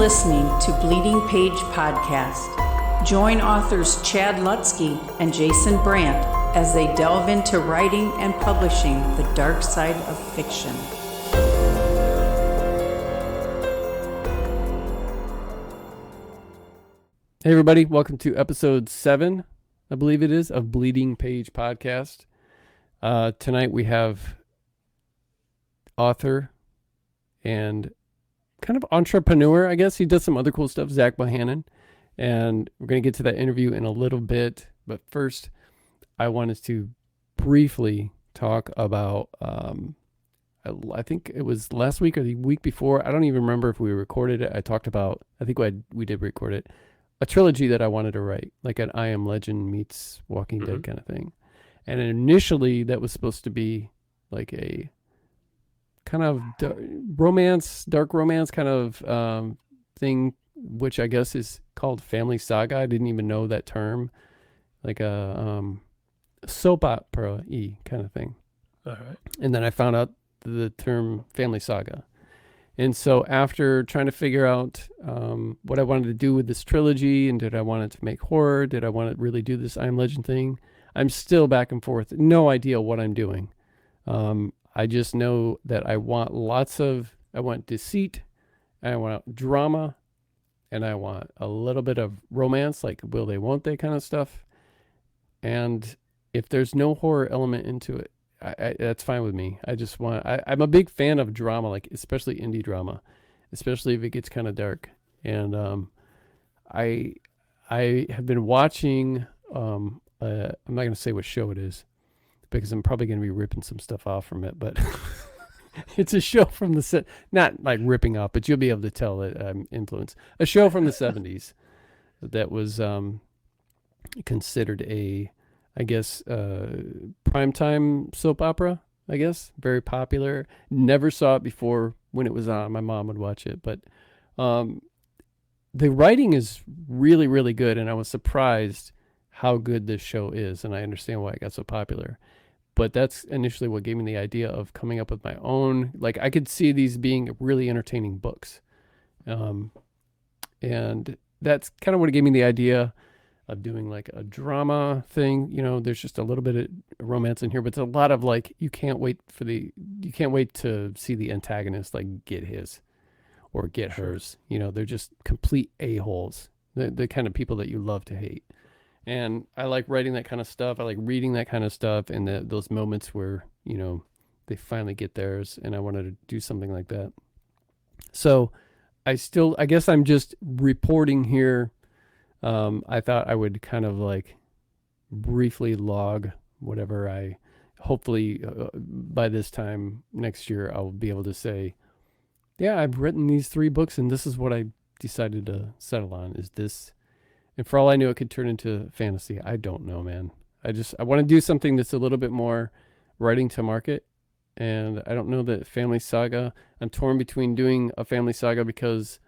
listening to Bleeding Page Podcast. Join authors Chad Lutsky and Jason Brandt as they delve into writing and publishing the dark side of fiction. Hey everybody, welcome to episode 7, I believe it is, of Bleeding Page Podcast. Tonight we have author and kind of entrepreneur, I guess. He does some other cool stuff, Zach Bohannon. And we're going to get to that interview in a little bit. But first, I wanted to briefly talk about, I think it was last week or the week before. I don't even remember if we recorded it. I think we did record it. A trilogy that I wanted to write, like an I Am Legend meets Walking Dead kind of thing. And initially that was supposed to be like a kind of dark romance kind of thing, which I guess is called Family Saga. I didn't even know that term, like a soap opera-y kind of thing. All right. And then I found out the term Family Saga. And so after trying to figure out what I wanted to do with this trilogy, and did I want it to make horror? Did I want to really do this I Am Legend thing? I'm still back and forth. No idea what I'm doing. I just know that I want deceit, and I want drama, and I want a little bit of romance, like will they, won't they kind of stuff. And if there's no horror element into it, that's fine with me. I'm a big fan of drama, like especially indie drama, especially if it gets kind of dark. And I have been watching, I'm not going to say what show it is, because I'm probably going to be ripping some stuff off from it, but it's a show from the set, not like ripping off, but you'll be able to tell that I'm influenced. A show from the 70s that was considered I guess, primetime soap opera, I guess. Very popular. Never saw it before when it was on. My mom would watch it. But the writing is really, really good, and I was surprised how good this show is, and I understand why it got so popular. But that's initially what gave me the idea of coming up with my own. Like, I could see these being really entertaining books. And that's kind of what gave me the idea of doing like a drama thing. You know, there's just a little bit of romance in here, but it's a lot of like, you can't wait to see the antagonist like get his or get hers. You know, they're just complete a-holes. The kind of people that you love to hate. And I like writing that kind of stuff. I like reading that kind of stuff, and those moments where, you know, they finally get theirs, and I wanted to do something like that. So I guess I'm just reporting here. I thought I would kind of like briefly log whatever hopefully by this time next year, I'll be able to say, yeah, I've written these 3 books and this is what I decided to settle on, is this. And for all I knew, it could turn into fantasy. I don't know, man. I want to do something that's a little bit more writing to market. And I don't know that Family Saga, I'm torn between doing a Family Saga because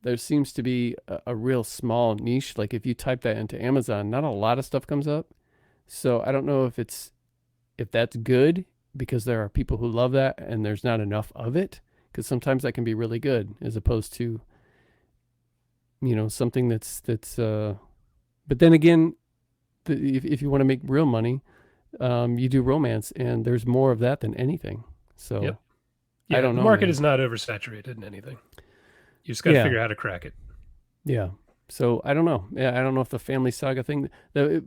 there seems to be a real small niche. Like if you type that into Amazon, not a lot of stuff comes up. So I don't know if that's good, because there are people who love that and there's not enough of it, because sometimes that can be really good as opposed to, you know, something that's but then again, if you want to make real money, you do romance, and there's more of that than anything. So yep. Yeah, I don't know. The market is not oversaturated in anything. You just got to figure out how to crack it. Yeah. So I don't know. Yeah, I don't know if the Family Saga thing.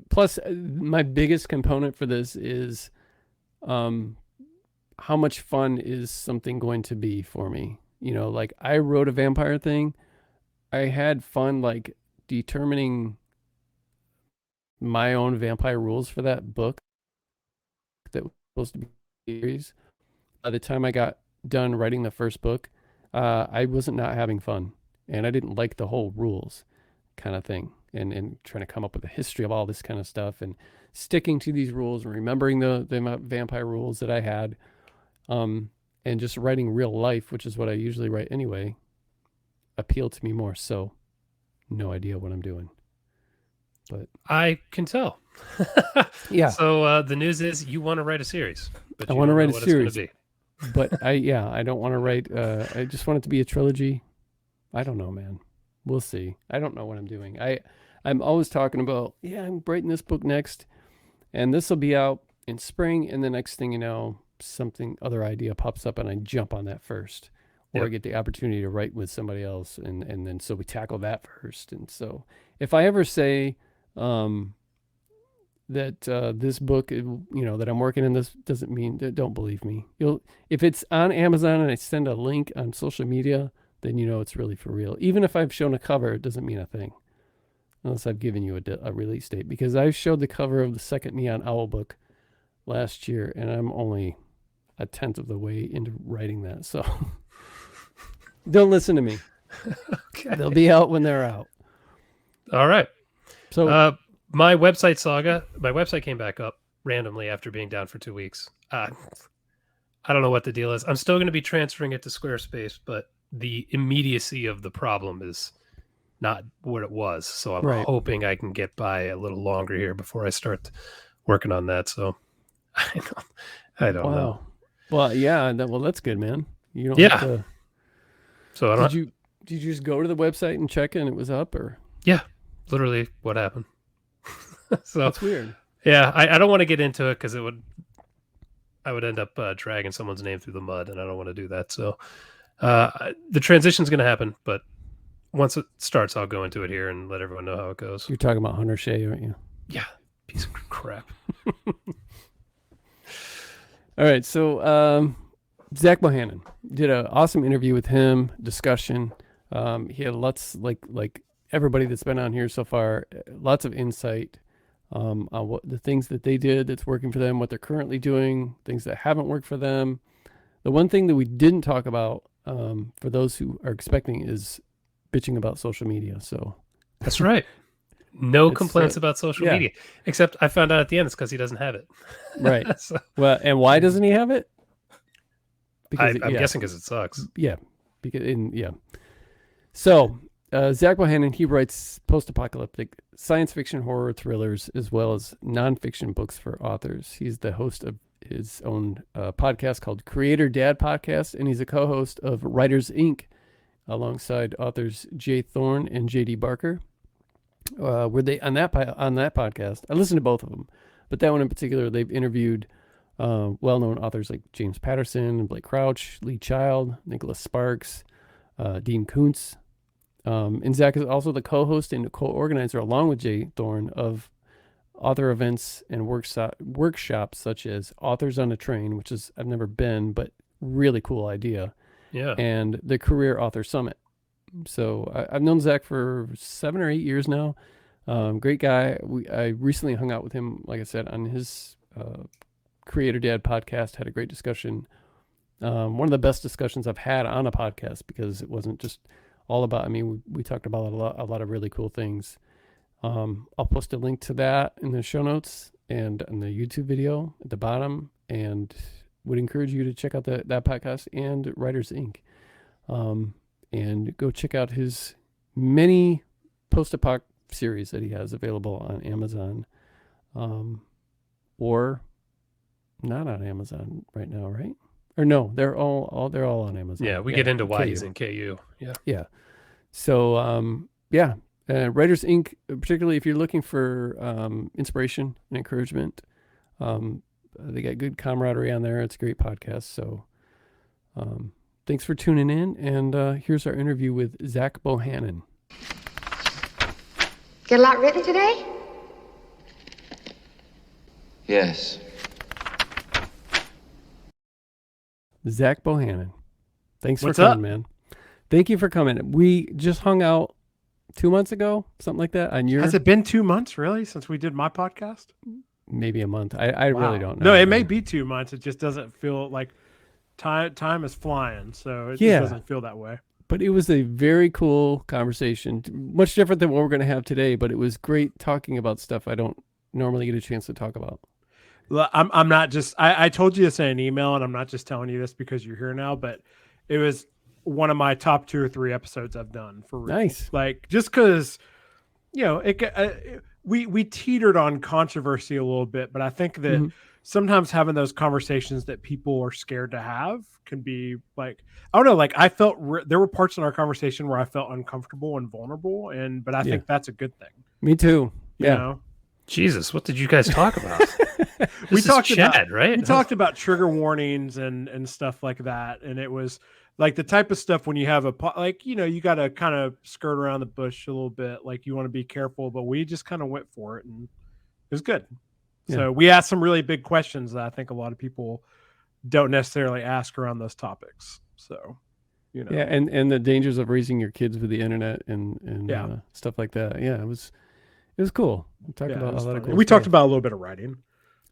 Plus, my biggest component for this is how much fun is something going to be for me. You know, like I wrote a vampire thing. I had fun like determining my own vampire rules for that book that was supposed to be a series. By the time I got done writing the first book, I wasn't not having fun, and I didn't like the whole rules kind of thing, and trying to come up with a history of all this kind of stuff and sticking to these rules and remembering the vampire rules that I had, and just writing real life, which is what I usually write anyway, appealed to me more. So no idea what I'm doing, but I can tell. Yeah. So the news is you want to write a series, but I want to write a what series. It's gonna be. But I don't want to write. I just want it to be a trilogy, I don't know, man. We'll see. I don't know what I'm doing. I'm always talking about, I'm writing this book next, and this will be out in spring, and the next thing you know, other idea pops up, and I jump on that first. Or I get the opportunity to write with somebody else, and then so we tackle that first. And so if I ever say that this book, that I'm working in this, doesn't mean, don't believe me. If it's on Amazon and I send a link on social media, then it's really for real. Even if I've shown a cover, it doesn't mean a thing. Unless I've given you a release date. Because I showed the cover of the second Neon Owl book last year, and I'm only a tenth of the way into writing that. So don't listen to me. Okay. They'll be out when they're out. All right. So my website, Saga, my website came back up randomly after being down for 2 weeks. I don't know what the deal is. I'm still going to be transferring it to Squarespace, but the immediacy of the problem is not what it was. So I'm hoping I can get by a little longer here before I start working on that. So I don't know. Well, yeah. Well, that's good, man. You don't have to... So did you just go to the website and check and it was up, or? Yeah, literally what happened. So that's weird. Yeah, I don't want to get into it because I would end up dragging someone's name through the mud, and I don't want to do that. So the transition's going to happen, but once it starts, I'll go into it here and let everyone know how it goes. You're talking about Hunter Shea, aren't you? Yeah, piece of crap. All right, so Zach Bohannon, did an awesome interview with him, discussion. He had lots, like everybody that's been on here so far, lots of insight on what the things that they did that's working for them, what they're currently doing, things that haven't worked for them. The one thing that we didn't talk about, for those who are expecting, is bitching about social media. So that's right. No complaints about social media, except I found out at the end it's because he doesn't have it. Right. So, well, and why doesn't he have it? Because I'm guessing because it sucks. Yeah. So Zach Bohannon, he writes post-apocalyptic science fiction, horror, thrillers, as well as nonfiction books for authors. He's the host of his own podcast called Creator Dad Podcast, and he's a co-host of Writers Inc. alongside authors Jay Thorne and J.D. Barker. Were they on that podcast? I listened to both of them, but that one in particular, they've interviewed well-known authors like James Patterson, Blake Crouch, Lee Child, Nicholas Sparks, Dean Koontz. And Zach is also the co-host and co-organizer, along with Jay Thorne, of author events and workshops such as Authors on a Train, which is, I've never been, but really cool idea. Yeah. And the Career Author Summit. So I've known Zach for 7 or 8 years now. Great guy. I recently hung out with him, like I said, on his Creator Dad podcast, had a great discussion. One of the best discussions I've had on a podcast, because it wasn't just all about, we talked about a lot of really cool things. I'll post a link to that in the show notes and in the YouTube video at the bottom, and would encourage you to check out that podcast and Writers Inc. And go check out his many post-apoc series that he has available on Amazon, or not on Amazon right now, right? Or no, they're all on Amazon. Yeah, we get into why he's in KU. Yeah. So Writers Inc., particularly if you're looking for inspiration and encouragement, they got good camaraderie on there. It's a great podcast. So thanks for tuning in, and here's our interview with Zach Bohannon. Get a lot written today? Yes. Zach Bohannon. Thanks for coming, man. Thank you for coming. We just hung out 2 months ago, something like that. Has it been 2 months, really, since we did my podcast? Maybe a month. I really don't know. No, it may be 2 months. It just doesn't feel like time is flying, so it just doesn't feel that way. But it was a very cool conversation, much different than what we're going to have today, but it was great talking about stuff I don't normally get a chance to talk about. I'm not just, I told you this in an email, and I'm not just telling you this because you're here now, but it was one of my top 2 or 3 episodes I've done for real. Nice. Like, just because, we teetered on controversy a little bit, but I think that sometimes having those conversations that people are scared to have can be like, I don't know, like I felt there were parts in our conversation where I felt uncomfortable and vulnerable, but I think that's a good thing. Me too. You know? Jesus, what did you guys talk about? We talked Chad, about right? We talked about trigger warnings and stuff like that, and it was like the type of stuff when you have you got to kind of skirt around the bush a little bit, like you want to be careful, but we just kind of went for it, and it was good. Yeah. So we asked some really big questions that I think a lot of people don't necessarily ask around those topics. So, yeah, and the dangers of raising your kids with the internet and stuff like that. Yeah, it was cool. We talked about a lot of cool We stuff. talked about a little bit of writing.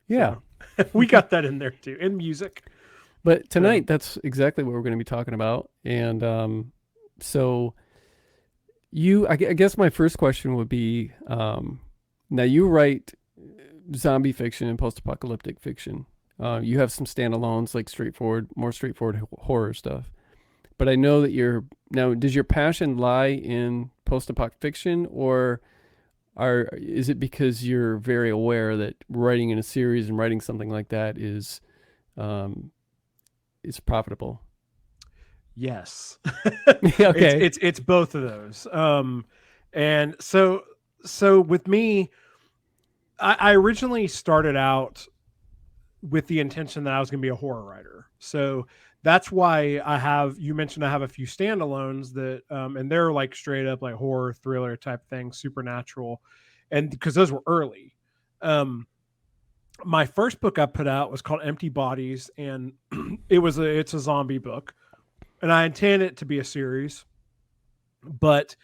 Yeah, so we got that in there too, and music. But tonight, that's exactly what we're going to be talking about. And so I guess my first question would be, now you write zombie fiction and post-apocalyptic fiction. You have some standalones, like more straightforward horror stuff. But I know that does your passion lie in post-apoc fiction, or is it because you're very aware that writing in a series and writing something like that is profitable? Yes. Okay. It's both of those. And so with me, I originally started out with the intention that I was going to be a horror writer. So that's why you mentioned I have a few standalones that, and they're like straight up like horror thriller type things, supernatural. And because those were early. My first book I put out was called Empty Bodies, and it's a zombie book, and I intended it to be a series, but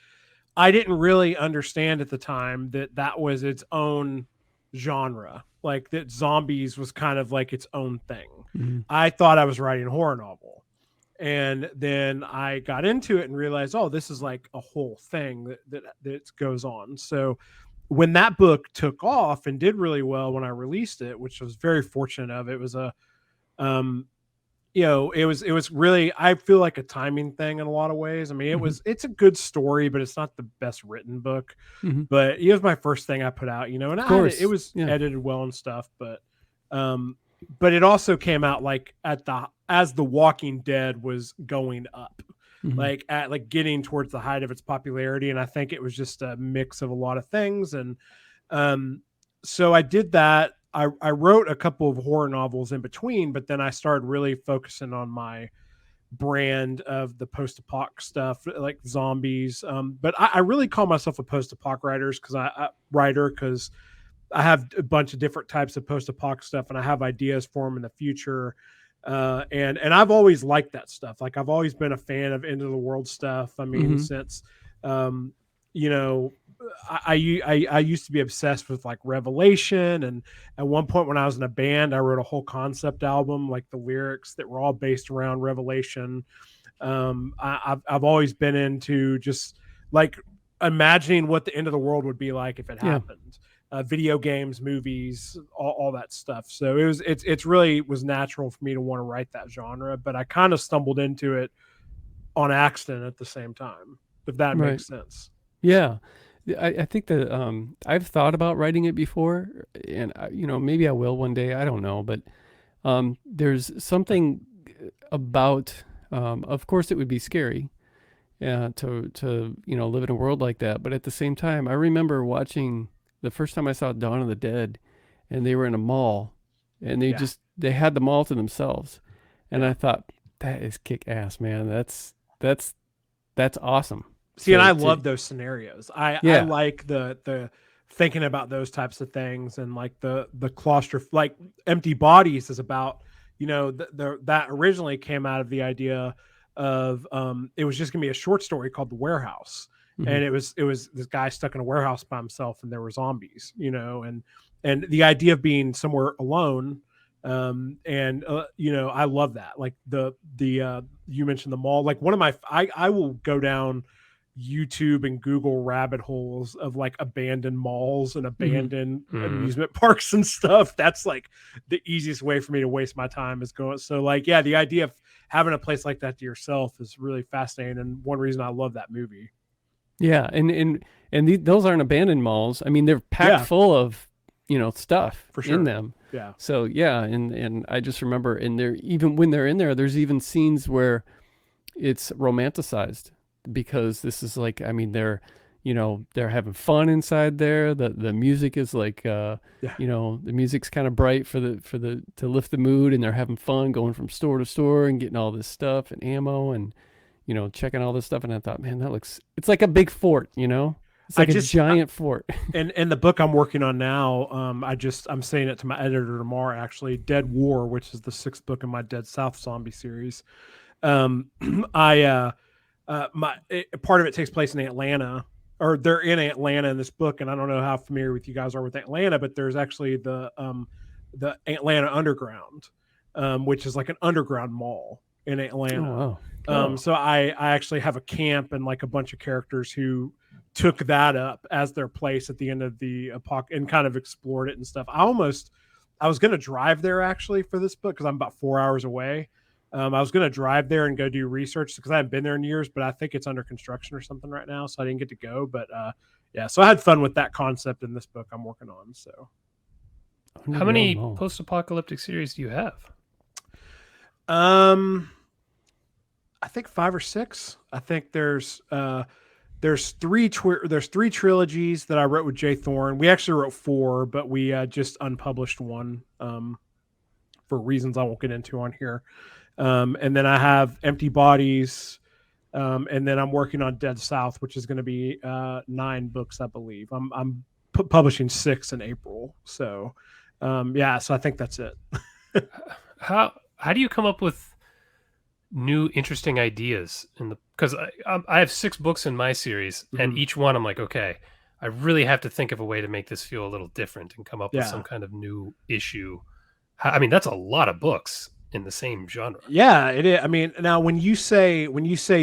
I didn't really understand at the time that was its own genre, like that zombies was kind of like its own thing. Mm-hmm. I thought I was writing a horror novel, and then I got into it and realized, oh, this is like a whole thing that goes on. So when that book took off and did really well when I released it, which I was very fortunate of, it was it was really, I feel like a timing thing in a lot of ways. I mean, it's a good story, but it's not the best written book. Mm-hmm. But it was my first thing I put out, and it was edited well and stuff, but it also came out like as The Walking Dead was going up. Mm-hmm. like getting towards the height of its popularity, and I think it was just a mix of a lot of things. And so I did that. I wrote a couple of horror novels in between, but then I started really focusing on my brand of the post-apoc stuff, like zombies. But I really call myself a post-apoc writer because I have a bunch of different types of post-apoc stuff, and I have ideas for them in the future. And I've always liked that stuff. Like I've always been a fan of end of the world stuff. I mean, since, I used to be obsessed with like Revelation. And at one point when I was in a band, I wrote a whole concept album, like the lyrics that were all based around Revelation. I've always been into just like imagining what the end of the world would be like if it happened. Video games, movies, all that stuff. So it's really was natural for me to want to write that genre, but I kind of stumbled into it on accident at the same time, if that makes sense. Yeah. I think that I've thought about writing it before, and maybe I will one day. I don't know, but there's something about, of course, it would be scary to live in a world like that. But at the same time, I remember watching the first time I saw Dawn of the Dead, and they were in a mall, and they had the mall to themselves, and I thought, that is kick ass, man. That's awesome. See, and I love those scenarios. I like the thinking about those types of things, and like the like Empty Bodies is about, that originally came out of the idea of it was just gonna be a short story called The Warehouse. Mm-hmm. And it was this guy stuck in a warehouse by himself, and there were zombies, and the idea of being somewhere alone. I love that. Like the you mentioned the mall, like one of my, I will go down YouTube and Google rabbit holes of like abandoned malls and abandoned amusement parks and stuff. That's like the easiest way for me to waste my time is going. So like, yeah, the idea of having a place like that to yourself is really fascinating. And one reason I love that movie. Yeah. And those aren't abandoned malls. I mean, they're packed full of, stuff for sure in them. Yeah. So yeah, and I just remember in there, even when they're in there, there's even scenes where it's romanticized because this is like, I mean, they're having fun inside there. The music is like, the music's kind of bright for the to lift the mood, and they're having fun going from store to store and getting all this stuff and ammo and checking all this stuff. And I thought, man, it's like a big fort, It's like a giant fort. And the book I'm working on now, I'm saying it to my editor tomorrow, actually, Dead War, which is the 6th book in my Dead South zombie series. Part of it takes place in Atlanta, or they're in Atlanta in this book. And I don't know how familiar with you guys are with Atlanta, but there's actually the Atlanta Underground, which is like an underground mall in Atlanta. Oh, wow. Cool. So I actually have a camp and like a bunch of characters who took that up as their place at the end of the epoch and kind of explored it and stuff. I was going to drive there actually for this book because I'm about 4 hours away. I was going to drive there and go do research because I haven't been there in years, but I think it's under construction or something right now. So I didn't get to go, but yeah, so I had fun with that concept in this book I'm working on. So how many post-apocalyptic series do you have? I think 5 or 6. I think there's 3 trilogies that I wrote with Jay Thorne. We actually wrote 4, but we just unpublished one for reasons I won't get into on here. And then I have Empty Bodies, and then I'm working on Dead South, which is going to be 9 books, I believe. I'm publishing 6 in April. So yeah, so I think that's it. How do you come up with new interesting ideas because I have 6 books in my series, and each one I'm like, okay, I really have to think of a way to make this feel a little different and come up with some kind of new issue. I mean, that's a lot of books in the same genre. Yeah, it is. I mean, now when you say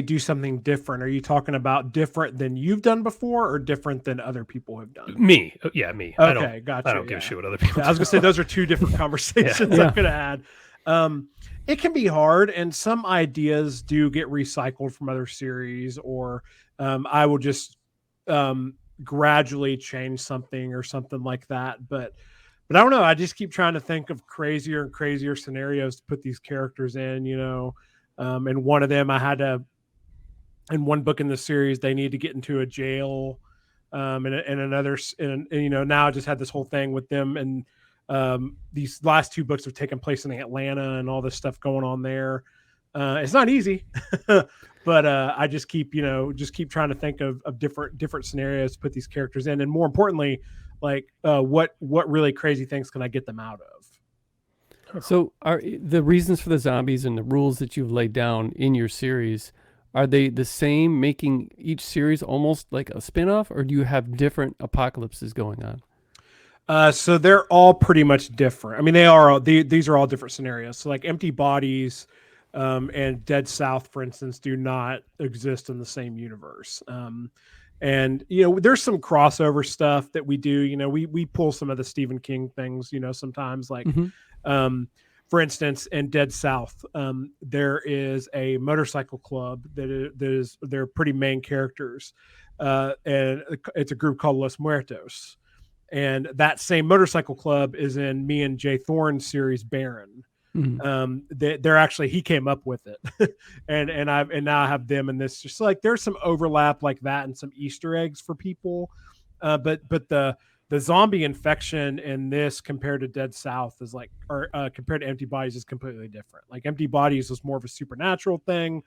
do something different, are you talking about different than you've done before or different than other people have done? Me. Yeah, me. Okay, gotcha. I don't give a shit what other people do. I was gonna say those are 2 different conversations I'm gonna add. It can be hard, and some ideas do get recycled from other series, or I will just gradually change something or something like that. But I don't know. I just keep trying to think of crazier and crazier scenarios to put these characters in, and one of them in one book in the series, they need to get into a jail, and another, and now I just had this whole thing with them, and these last 2 books have taken place in Atlanta and all this stuff going on there. It's not easy, but I just keep trying to think of different scenarios to put these characters in, and more importantly, like what really crazy things can I get them out of? So are the reasons for the zombies and the rules that you've laid down in your series, are they the same, making each series almost like a spin-off, or do you have different apocalypses going on? So they're all pretty much different. I mean, these are all different scenarios. So like Empty Bodies and Dead South, for instance, do not exist in the same universe. And there's some crossover stuff that we do. We pull some of the Stephen King things. Sometimes like, for instance, in Dead South, there is a motorcycle club they're pretty main characters, and it's a group called Los Muertos. And that same motorcycle club is in me and Jay Thorne's series Baron. They're actually, he came up with it, and now I have them in this. Just like there's some overlap like that and some Easter eggs for people, but the zombie infection in this compared to Dead South is like, or compared to Empty Bodies is completely different. Like Empty Bodies was more of a supernatural thing.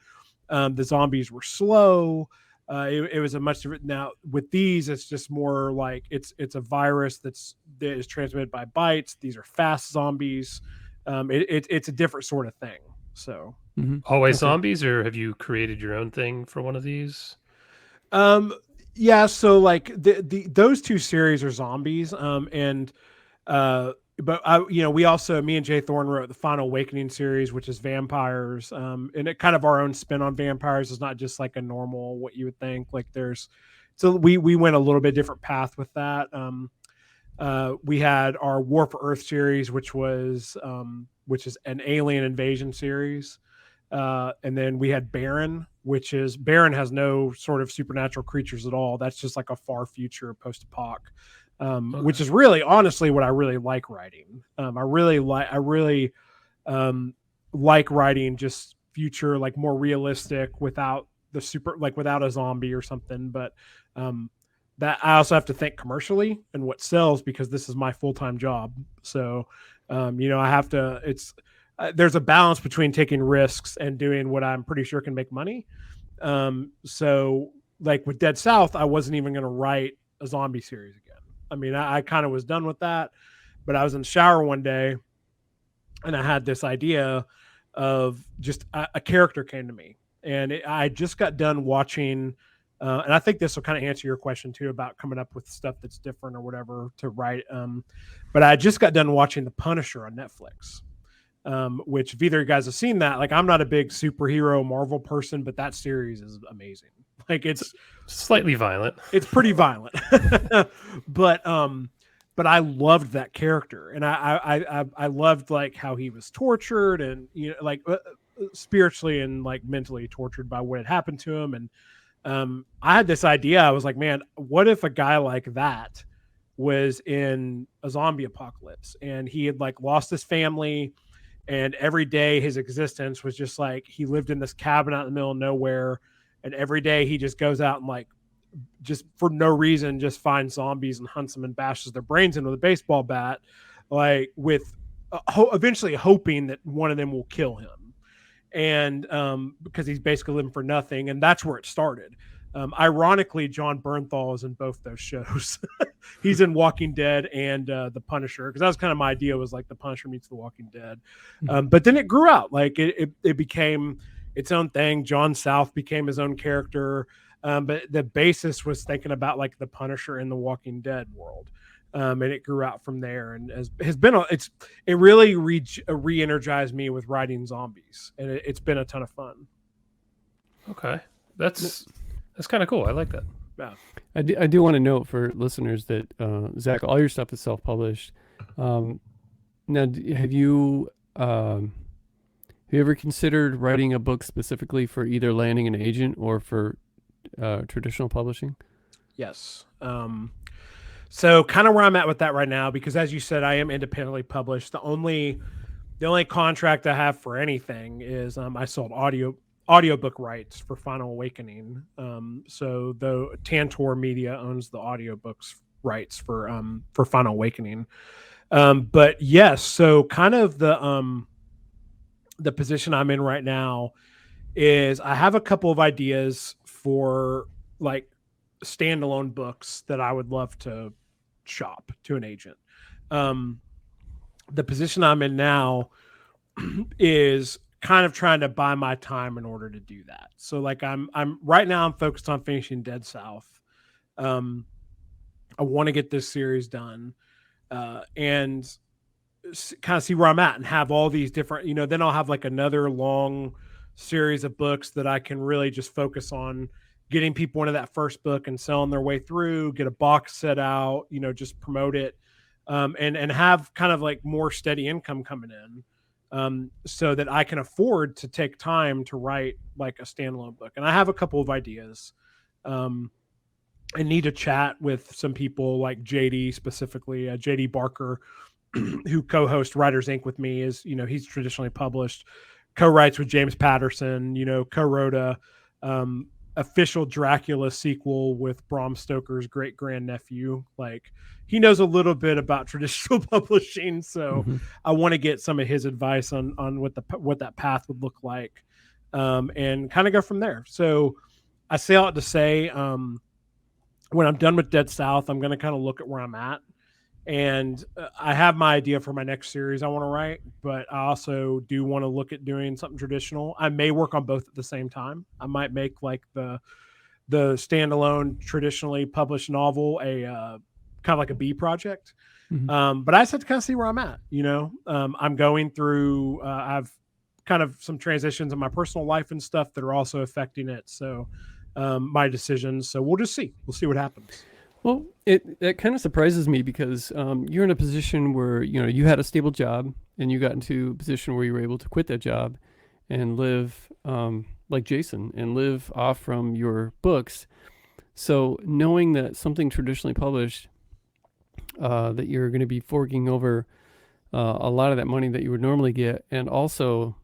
The zombies were slow. It was a much different. Now with these, it's just more like it's a virus that is transmitted by bites. These are fast zombies. It's a different sort of thing. So always zombies, or have you created your own thing for one of these? Yeah. So like those 2 series are zombies. But we also, me and Jay Thorne wrote the Final Awakening series, which is vampires. And it kind of our own spin on vampires. Is not just like a normal, what you would think. Like so we went a little bit different path with that. We had our War for Earth series, which is an alien invasion series. And then we had Baron, Baron has no sort of supernatural creatures at all. That's just like a far future post-apoc. which is really honestly what I really like writing. I really like writing just future, like more realistic without the super, like without a zombie or something. But that I also have to think commercially and what sells, because this is my full-time job. So, I have to, there's a balance between taking risks and doing what I'm pretty sure can make money. So like with Dead South, I wasn't even going to write a zombie series again. I mean, I kind of was done with that, but I was in the shower one day and I had this idea of just a character came to me, and I just got done watching, and I think this will kind of answer your question too about coming up with stuff that's different or whatever to write. But I just got done watching The Punisher on Netflix, which if either of you guys have seen that, like I'm not a big superhero Marvel person, but that series is amazing. Like it's slightly violent. It's pretty violent, but I loved that character, and I loved like how he was tortured and like spiritually and like mentally tortured by what had happened to him. And I had this idea. I was like, man, what if a guy like that was in a zombie apocalypse and he had like lost his family, and every day his existence was just like he lived in this cabin out in the middle of nowhere, and every day he just goes out and like just for no reason just finds zombies and hunts them and bashes their brains in with a baseball bat, like with eventually hoping that one of them will kill him. And because he's basically living for nothing, and that's where it started. Ironically, John Bernthal is in both those shows. He's in Walking Dead and The Punisher, because that was kind of my idea, was like The Punisher meets The Walking Dead. But then it grew out, like it became its own thing. John South became his own character, but the basis was thinking about like The Punisher in the Walking Dead world. And it grew out from there, and has been it really re-energized me with writing zombies, and it's been a ton of fun. Okay, that's kind of cool. I like that. Yeah, I do want to note for listeners that Zach, all your stuff is self-published. Now, have you ever considered writing a book specifically for either landing an agent or for traditional publishing? Yes. So kind of where I'm at with that right now, because as you said, I am independently published. The only contract I have for anything is I sold audiobook rights for Final Awakening. So the Tantor Media owns the audiobooks rights for Final Awakening. But yes, so kind of the position I'm in right now is I have a couple of ideas for like standalone books that I would love to shop to an agent. The position I'm in now is kind of trying to buy my time in order to do that. So like I'm right now I'm focused on finishing Dead South. I want to get this series done and kind of see where I'm at and have all these different, then I'll have like another long series of books that I can really just focus on getting people into that first book and selling their way through, get a box set out, just promote it, and have kind of like more steady income coming in, so that I can afford to take time to write like a standalone book. And I have a couple of ideas. I need to chat with some people like JD, specifically JD Barker, who co-hosts Writers Inc. with me. Is he's traditionally published, co-writes with James Patterson, co-wrote a official Dracula sequel with Bram Stoker's great grandnephew. Like he knows a little bit about traditional publishing, so I want to get some of his advice on what that path would look like, and kind of go from there. So I say all that to say, when I'm done with Dead South, I'm going to kind of look at where I'm at. And I have my idea for my next series I want to write, but I also do want to look at doing something traditional. I may work on both at the same time. I might make like the standalone traditionally published novel a kind of like a B project. But I just have to kind of see where I'm at. I'm going through, I've kind of some transitions in my personal life and stuff that are also affecting it. So my decisions. So we'll just see. We'll see what happens. Well, it kind of surprises me because you're in a position where, you had a stable job and you got into a position where you were able to quit that job and live like Jason and live off from your books. So knowing that something traditionally published that you're going to be forking over a lot of that money that you would normally get, and also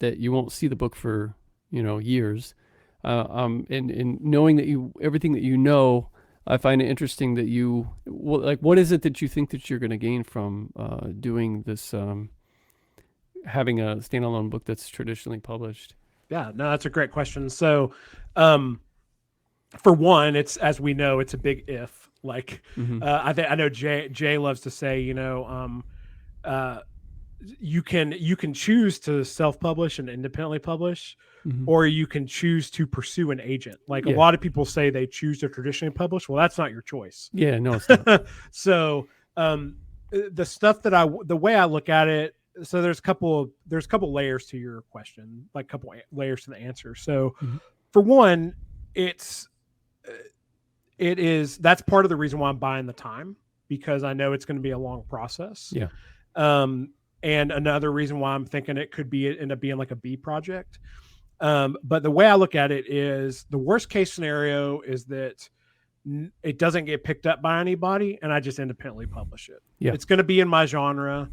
that you won't see the book for years. And knowing that everything that you know, I find it interesting that what is it that you think that you're going to gain from doing this, having a standalone book that's traditionally published? Yeah, no, that's a great question. So, for one, it's, as we know, it's a big if. Like, I know Jay loves to say, you can choose to self-publish and independently publish, or you can choose to pursue an agent. Like a lot of people say they choose to traditionally publish. Well, that's not your choice. Yeah, no, it's not. So, the stuff the way I look at it, so there's a couple layers to your question, like a couple layers to the answer. So, for one, that's part of the reason why I'm buying the time, because I know it's going to be a long process. Yeah. And another reason why I'm thinking it could end up being like a B project. But the way I look at it is, the worst case scenario is that it doesn't get picked up by anybody and I just independently publish it. Yeah. It's going to be in my genre.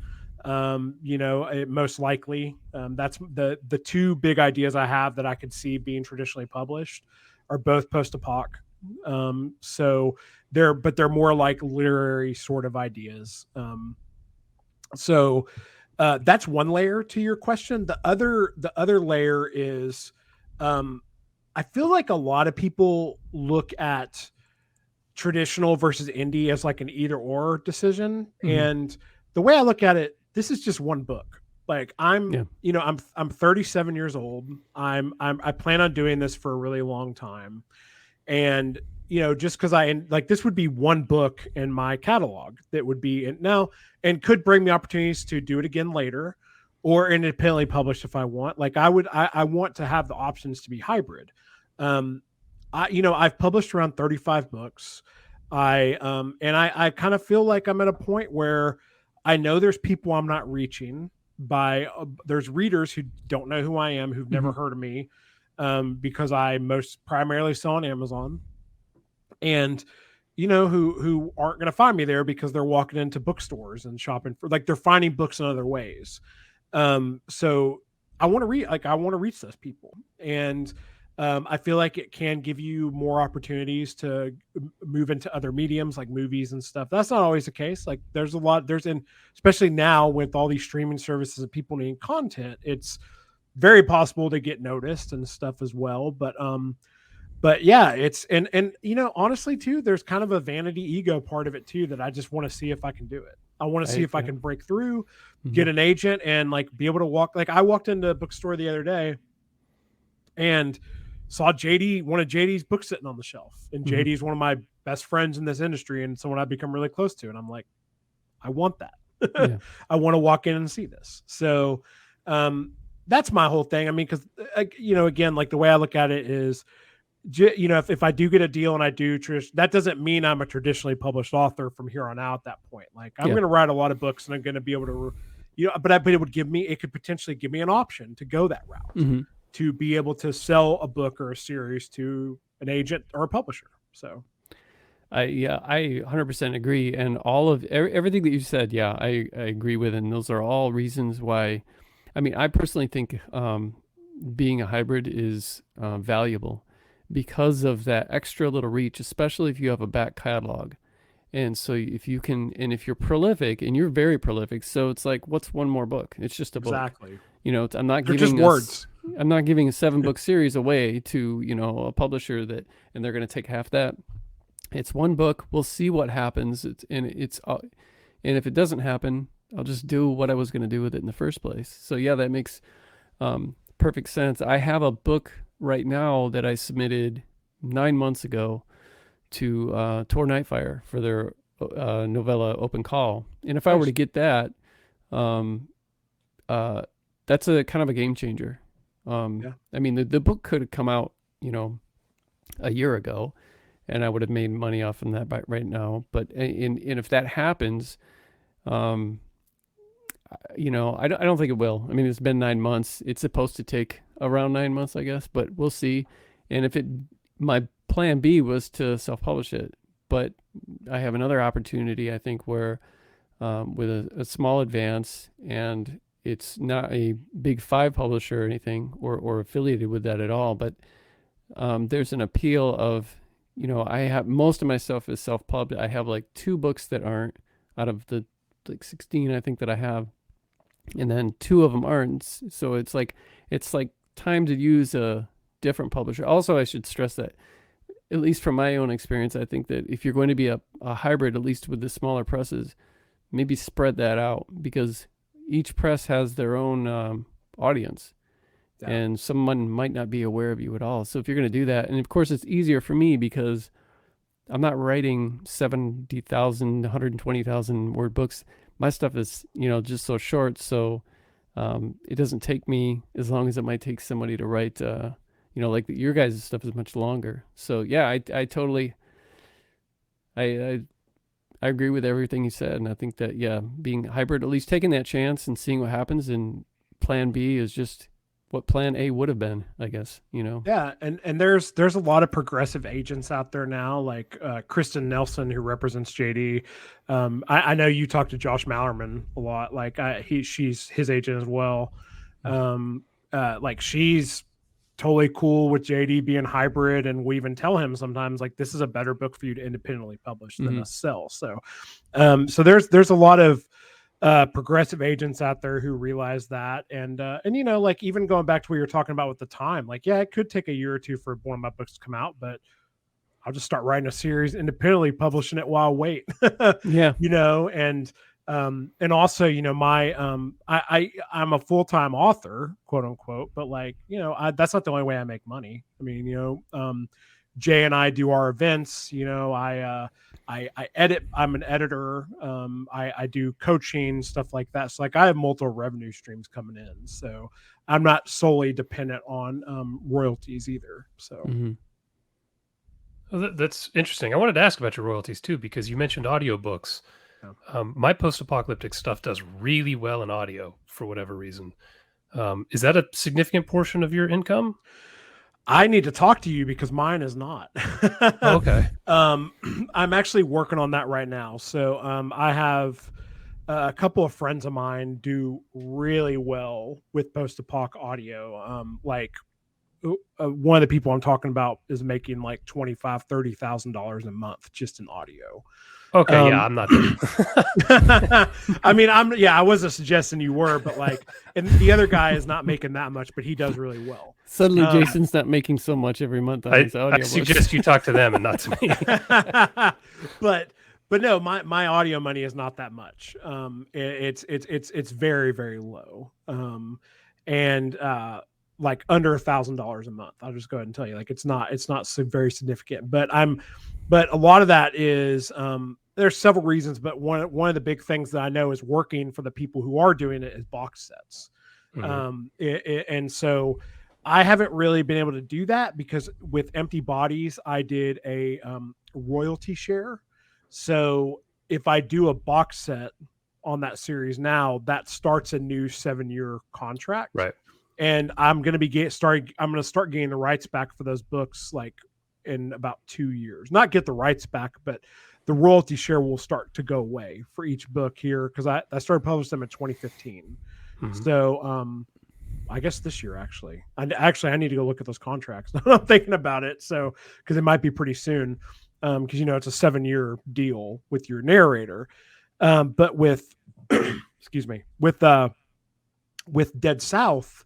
Most likely, that's the two big ideas I have that I could see being traditionally published are both post-apoc. So they're more like literary sort of ideas. So that's one layer to your question. The other layer is, I feel like a lot of people look at traditional versus indie as like an either or decision. And the way I look at it, this is just one book. Like I'm 37 years old. I plan on doing this for a really long time. And, just because this would be one book in my catalog that would be in now and could bring me opportunities to do it again later or independently published if I want. Like I want to have the options to be hybrid. I've published around 35 books. I kind of feel like I'm at a point where I know there's people I'm not reaching by. There's readers who don't know who I am, who've never heard of me, because I most primarily sell on Amazon, and who aren't going to find me there because they're walking into bookstores and shopping for, like, they're finding books in other ways. So I want to reach those people, and I feel like it can give you more opportunities to move into other mediums like movies and stuff. That's not always the case. Like especially now with all these streaming services and people needing content, it's very possible to get noticed and stuff as well. But yeah, it's, and honestly too, there's kind of a vanity ego part of it too, that I just want to see if I can do it. I want to see if I can break through, get an agent, and like be able to walk. Like I walked into a bookstore the other day and saw one of JD's books sitting on the shelf, and JD is one of my best friends in this industry and someone I've become really close to. And I'm like, I want that. Yeah. I want to walk in and see this. So, that's my whole thing. I mean, cause again, like the way I look at it is, if I do get a deal and I do, that doesn't mean I'm a traditionally published author from here on out at that point. Like I'm going to write a lot of books and I'm going to be able to, but it could potentially give me an option to go that route, to be able to sell a book or a series to an agent or a publisher. So I 100% agree. And all of everything that you said, I agree with. And those are all reasons why, I mean, I personally think being a hybrid is valuable because of that extra little reach, especially if you have a back catalog. And so if you can, and if you're prolific, and you're very prolific, so it's like, what's one more book? It's just a book. Exactly. I'm not giving just words. I'm not giving a 7-book series away to, a publisher and they're going to take half that. It's one book. We'll see what happens. And if it doesn't happen, I'll just do what I was going to do with it in the first place. So yeah, that makes perfect sense. I have a book right now that I submitted 9 months ago to Tor Nightfire for their novella Open Call. And if I were to get that, that's a kind of a game changer. I mean, the book could have come out, a year ago, and I would have made money off from that right now. But and if that happens, I don't think it will. I mean, it's been 9 months. It's supposed to take around 9 months, I guess, but we'll see. And my plan B was to self-publish it, but I have another opportunity, I think, where with a small advance, and it's not a big 5 publisher or anything, or affiliated with that at all, but there's an appeal of, I have most of my stuff is self-pubbed. I have like 2 books that aren't, out of the like 16 I think that I have, and then 2 of them aren't. So it's like time to use a different publisher. Also, I should stress that, at least from my own experience, I think that if you're going to be a hybrid, at least with the smaller presses, maybe spread that out, because each press has their own audience. Yeah. And someone might not be aware of you at all. So if you're going to do that, and of course it's easier for me because I'm not writing 70,000, 120,000 word books. My stuff is, just so short. So it doesn't take me as long as it might take somebody to write, like your guys' stuff is much longer. So yeah, I totally, I agree with everything you said. And I think that, yeah, being hybrid, at least taking that chance and seeing what happens, and plan B is just what plan A would have been, I guess, Yeah. And there's a lot of progressive agents out there now, like Kristen Nelson, who represents JD. I know you talk to Josh Mallerman a lot. Like she's his agent as well. Like she's totally cool with JD being hybrid, and we even tell him sometimes, like, this is a better book for you to independently publish than us sell. So so there's a lot of progressive agents out there who realize that, and like, even going back to what you're talking about with the time, like, yeah, it could take a year or 2 for one of my books to come out, but I'll just start writing a series independently, publishing it while I wait. Yeah. And also, my I'm a full-time author, quote unquote, but like, that's not the only way I make money. I mean, Jay and I do our events, I edit, I'm an editor. I do coaching, stuff like that. So like, I have multiple revenue streams coming in, so I'm not solely dependent on royalties either. So Well, that's interesting. I wanted to ask about your royalties too, because you mentioned audiobooks. My post-apocalyptic stuff does really well in audio for whatever reason. Is that a significant portion of your income? I need to talk to you because mine is not. Okay. I'm actually working on that right now. So I have a couple of friends of mine do really well with post-apoc audio. Like one of the people I'm talking about is making like $25,000-$30,000 a month just in audio. Okay, yeah, I'm not there. I mean, I wasn't suggesting you were, but like, and the other guy is not making that much, but he does really well. Suddenly Jason's not making so much every month on his audio. I suggest you talk to them and not to me. But no, my audio money is not that much. It's very, very low. And like under $1,000 a month. I'll just go ahead and tell you, like, it's not so very significant, but a lot of that is, there's several reasons, but one of the big things that I know is working for the people who are doing it is box sets. And so I haven't really been able to do that because with Empty Bodies, I did a royalty share. So if I do a box set on that series now, that starts a new 7-year contract. Right. And I'm going to start getting the rights back for those books like in about 2 years. Not get the rights back, but the royalty share will start to go away for each book here, because I started publishing them in 2015. So I guess this year, actually. I need to go look at those contracts. I'm thinking about it, so because it might be pretty soon, because it's a 7-year deal with your narrator. But with excuse me, with Dead South,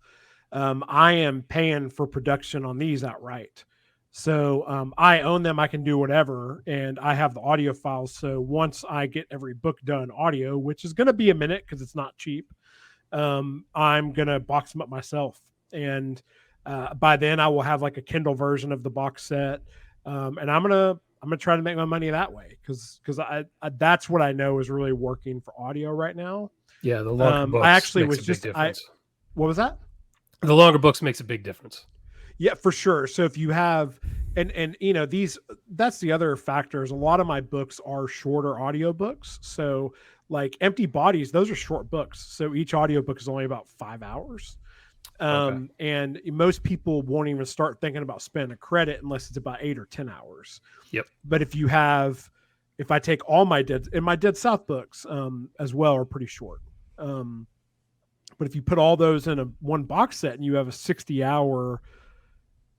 I am paying for production on these outright. So I own them, I can do whatever, and I have the audio files. So once I get every book done audio, which is going to be a minute because it's not cheap, I'm going to box them up myself. And by then I will have like a Kindle version of the box set. And I'm going to try to make my money that way because I that's what I know is really working for audio right now. Yeah, the longer books I actually makes was a big just difference. What was that? The longer books makes a big difference. Yeah, for sure. So if you have, and that's the other factor is a lot of my books are shorter audio books. So like Empty Bodies, those are short books. So each audio book is only about 5 hours. Okay. And most people won't even start thinking about spending a credit unless it's about 8 or 10 hours. Yep. But if you have if I take all my Dead South books as well are pretty short. But if you put all those in one box set and you have a 60-hour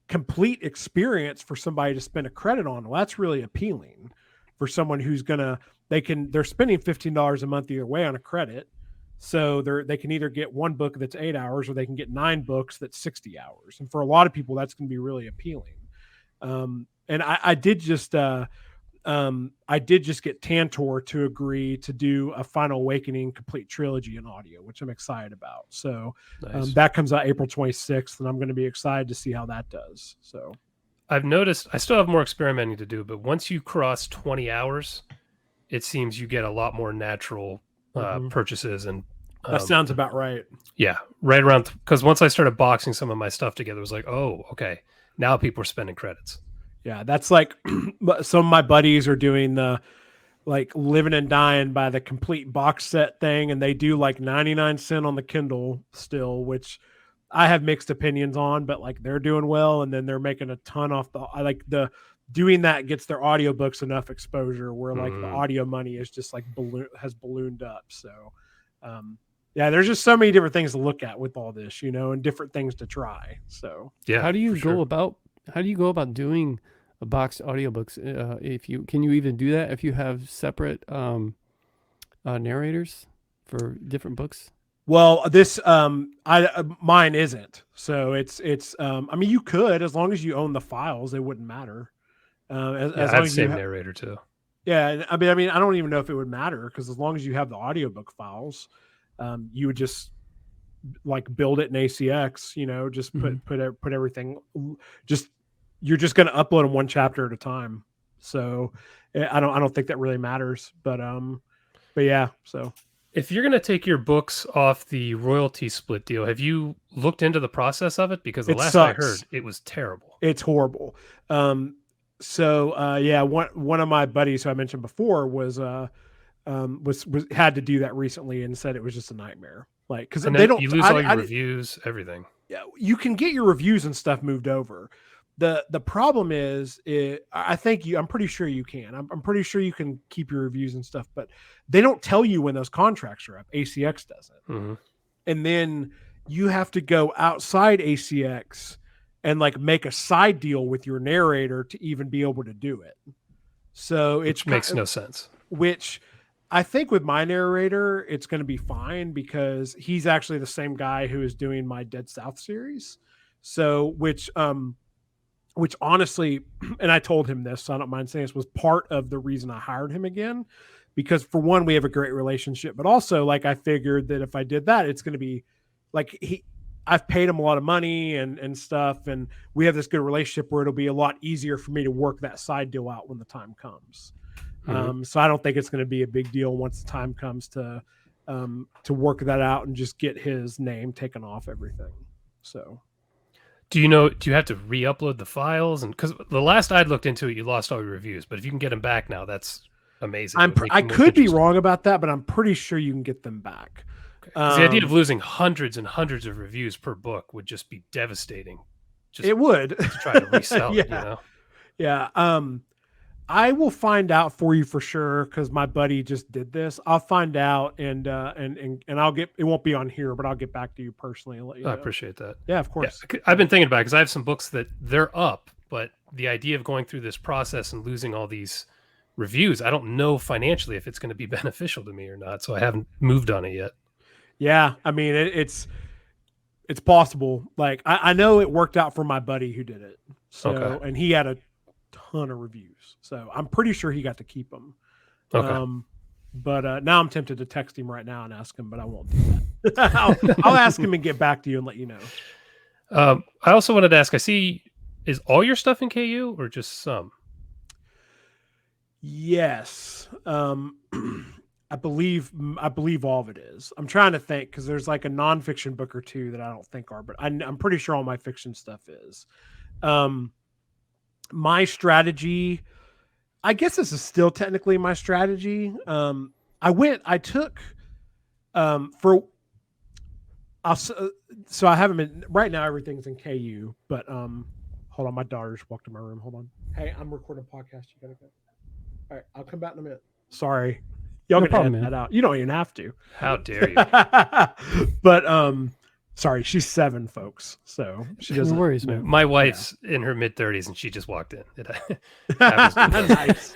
complete experience for somebody to spend a credit on, well, that's really appealing for someone who's they're spending $15 a month either way on a credit. So they can either get one book that's 8 hours or they can get 9 books that's 60 hours. And for a lot of people, that's going to be really appealing. And I did just get Tantor to agree to do a Final Awakening complete trilogy in audio, which I'm excited about. So nice. That comes out April 26th, and I'm going to be excited to see how that does. So I've noticed I still have more experimenting to do, but once you cross 20 hours, it seems you get a lot more natural purchases. And that sounds about right. Yeah, right around, because once I started boxing some of my stuff together, it was like, oh, okay, now people are spending credits. Yeah, that's like some of my buddies are doing the like living and dying by the complete box set thing, and they do like 99 cents on the Kindle still, which I have mixed opinions on, but like they're doing well, and then they're making a ton off doing that gets their audiobooks enough exposure where like the audio money is just like has ballooned up. So yeah, there's just so many different things to look at with all this, and different things to try. So yeah, how do you go about doing a boxed audiobooks? Can you even do that if you have separate narrators for different books? Well, this mine isn't. So it's I mean, you could, as long as you own the files, it wouldn't matter. As I have the same narrator too. Yeah, I mean, I don't even know if it would matter, because as long as you have the audiobook files, you would just like build it in ACX, just put everything. You're just going to upload them one chapter at a time. So I don't think that really matters. But yeah. So if you're going to take your books off the royalty split deal, have you looked into the process of it? Because the last I heard, it was terrible. It's horrible. So yeah, one of my buddies who I mentioned before was had to do that recently and said it was just a nightmare. Like, because they don't, you lose all your reviews, everything. Yeah, you can get your reviews and stuff moved over. The problem is, I'm pretty sure you can. I'm pretty sure you can keep your reviews and stuff, but they don't tell you when those contracts are up. ACX doesn't. And then you have to go outside ACX and like make a side deal with your narrator to even be able to do it. So it makes no sense. Which I think with my narrator, it's going to be fine, because he's actually the same guy who is doing my Dead South series. So which honestly, and I told him this, so I don't mind saying this, was part of the reason I hired him again, because for one, we have a great relationship, but also like I figured that if I did that, it's going to be like I've paid him a lot of money and stuff, and we have this good relationship where it'll be a lot easier for me to work that side deal out when the time comes. So I don't think it's going to be a big deal once the time comes to work that out and just get his name taken off everything. So. Do you have to re-upload the files? And because the last I'd looked into it, you lost all your reviews, but if you can get them back now, that's amazing. I could be wrong about that, but I'm pretty sure you can get them back. Okay. The idea of losing hundreds and hundreds of reviews per book would just be devastating. It would. To try to resell yeah. it, Yeah. I will find out for you for sure, because my buddy just did this. I'll find out and I'll get, it won't be on here, but I'll get back to you personally and let you know. I appreciate that. Yeah, of course. Yeah, I've been thinking about it because I have some books that they're up, but the idea of going through this process and losing all these reviews, I don't know financially if it's going to be beneficial to me or not. So I haven't moved on it yet. Yeah. I mean, it's possible. Like I know it worked out for my buddy who did it. So, okay. And he had a ton of reviews, so I'm pretty sure he got to keep them. Okay. But now I'm tempted to text him right now and ask him, but I won't do that. I'll ask him and get back to you and let you know. I also wanted to ask, I see, is all your stuff in KU or just some? Yes. I believe all of it is. I'm trying to think, because there's like a nonfiction book or two that I don't think are, but I'm pretty sure all my fiction stuff is. My strategy, I guess this is still technically my strategy. So I haven't been, right now everything's in KU, but hold on, my daughter just walked in my room. Hold on. Hey, I'm recording a podcast. You gotta go. All right, I'll come back in a minute. Sorry. Y'all can edit that out. You don't even have to. How dare you? But sorry, she's 7, folks. So she doesn't. No worries, man. My wife's in her mid-30s and she just walked in. It happens to me. Nice.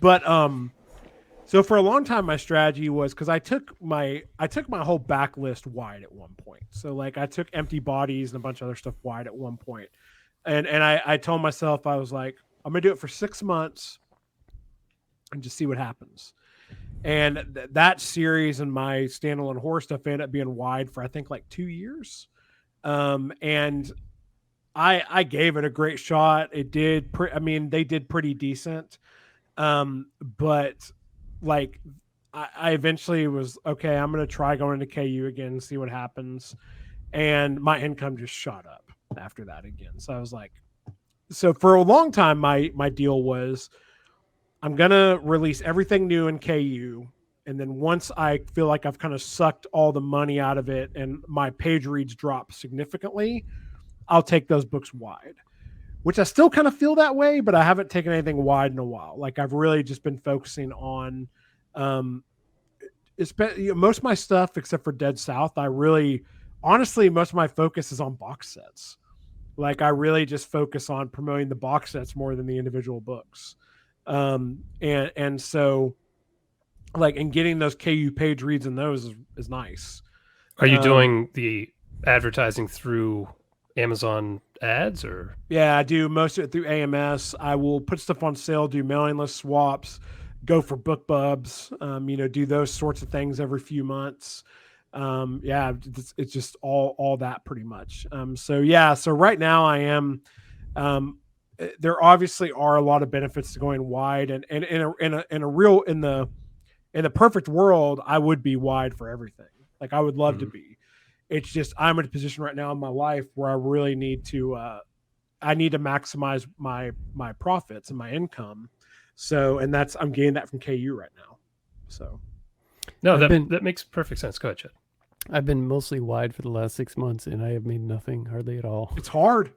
But so for a long time my strategy was, because I took my whole backlist wide at one point. So like I took Empty Bodies and a bunch of other stuff wide at one point. And I told myself, I was like, I'm gonna do it for 6 months and just see what happens. And that series and my standalone horror stuff ended up being wide for I think like 2 years. And I gave it a great shot. It did. They did pretty decent. But like I eventually was okay. I'm going to try going into KU again and see what happens. And my income just shot up after that again. So I was like, so for a long time, my deal was, I'm going to release everything new in KU. And then once I feel like I've kind of sucked all the money out of it and my page reads drop significantly, I'll take those books wide, which I still kind of feel that way, but I haven't taken anything wide in a while. Like I've really just been focusing on, most of my stuff, except for Dead South, honestly, most of my focus is on box sets. Like I really just focus on promoting the box sets more than the individual books. And so like, and getting those KU page reads in those is nice. Are you doing the advertising through Amazon ads or? Yeah, I do most of it through AMS. I will put stuff on sale, do mailing list swaps, go for Bookbubs, do those sorts of things every few months. It's just all that pretty much. So right now I am, there obviously are a lot of benefits to going wide, and in the perfect world, I would be wide for everything. Like I would love to be. It's just, I'm in a position right now in my life where I really need to, I need to maximize my profits and my income. So, and I'm getting that from KU right now. So. No, that makes perfect sense. Go ahead, Chad. I've been mostly wide for the last 6 months and I have made nothing, hardly at all. It's hard.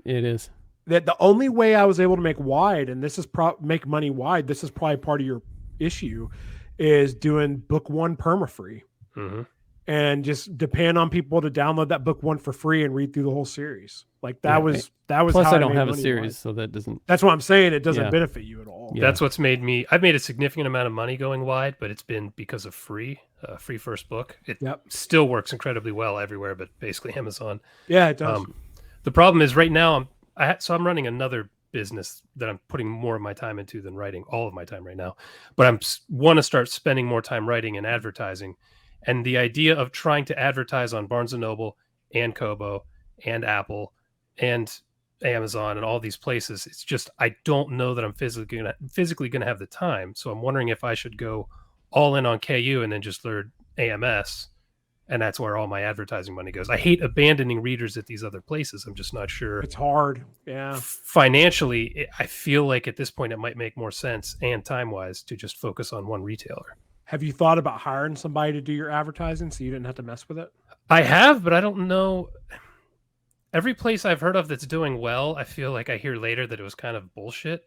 It is. That the only way I was able to make wide, and this is make money wide, this is probably part of your issue, is doing book 1 perma-free. Mm-hmm. And just depend on people to download that book 1 for free and read through the whole series. Like that was Plus how I don't have a series, wide. So that doesn't. That's what I'm saying. It doesn't benefit you at all. Yeah. That's what's made me. I've made a significant amount of money going wide, but it's been because of free first book. It still works incredibly well everywhere, but basically Amazon. Yeah, it does. The problem is right now I'm running another business that I'm putting more of my time into than writing, all of my time right now. But I want to start spending more time writing and advertising. And the idea of trying to advertise on Barnes & Noble and Kobo and Apple and Amazon and all these places, it's just, I don't know that I'm physically going to have the time. So I'm wondering if I should go all in on KU and then just learn AMS. And that's where all my advertising money goes. I hate abandoning readers at these other places. I'm just not sure. It's hard. Yeah. Financially, I feel like at this point it might make more sense and time-wise to just focus on one retailer. Have you thought about hiring somebody to do your advertising so you didn't have to mess with it? I have, but I don't know. Every place I've heard of that's doing well, I feel like I hear later that it was kind of bullshit.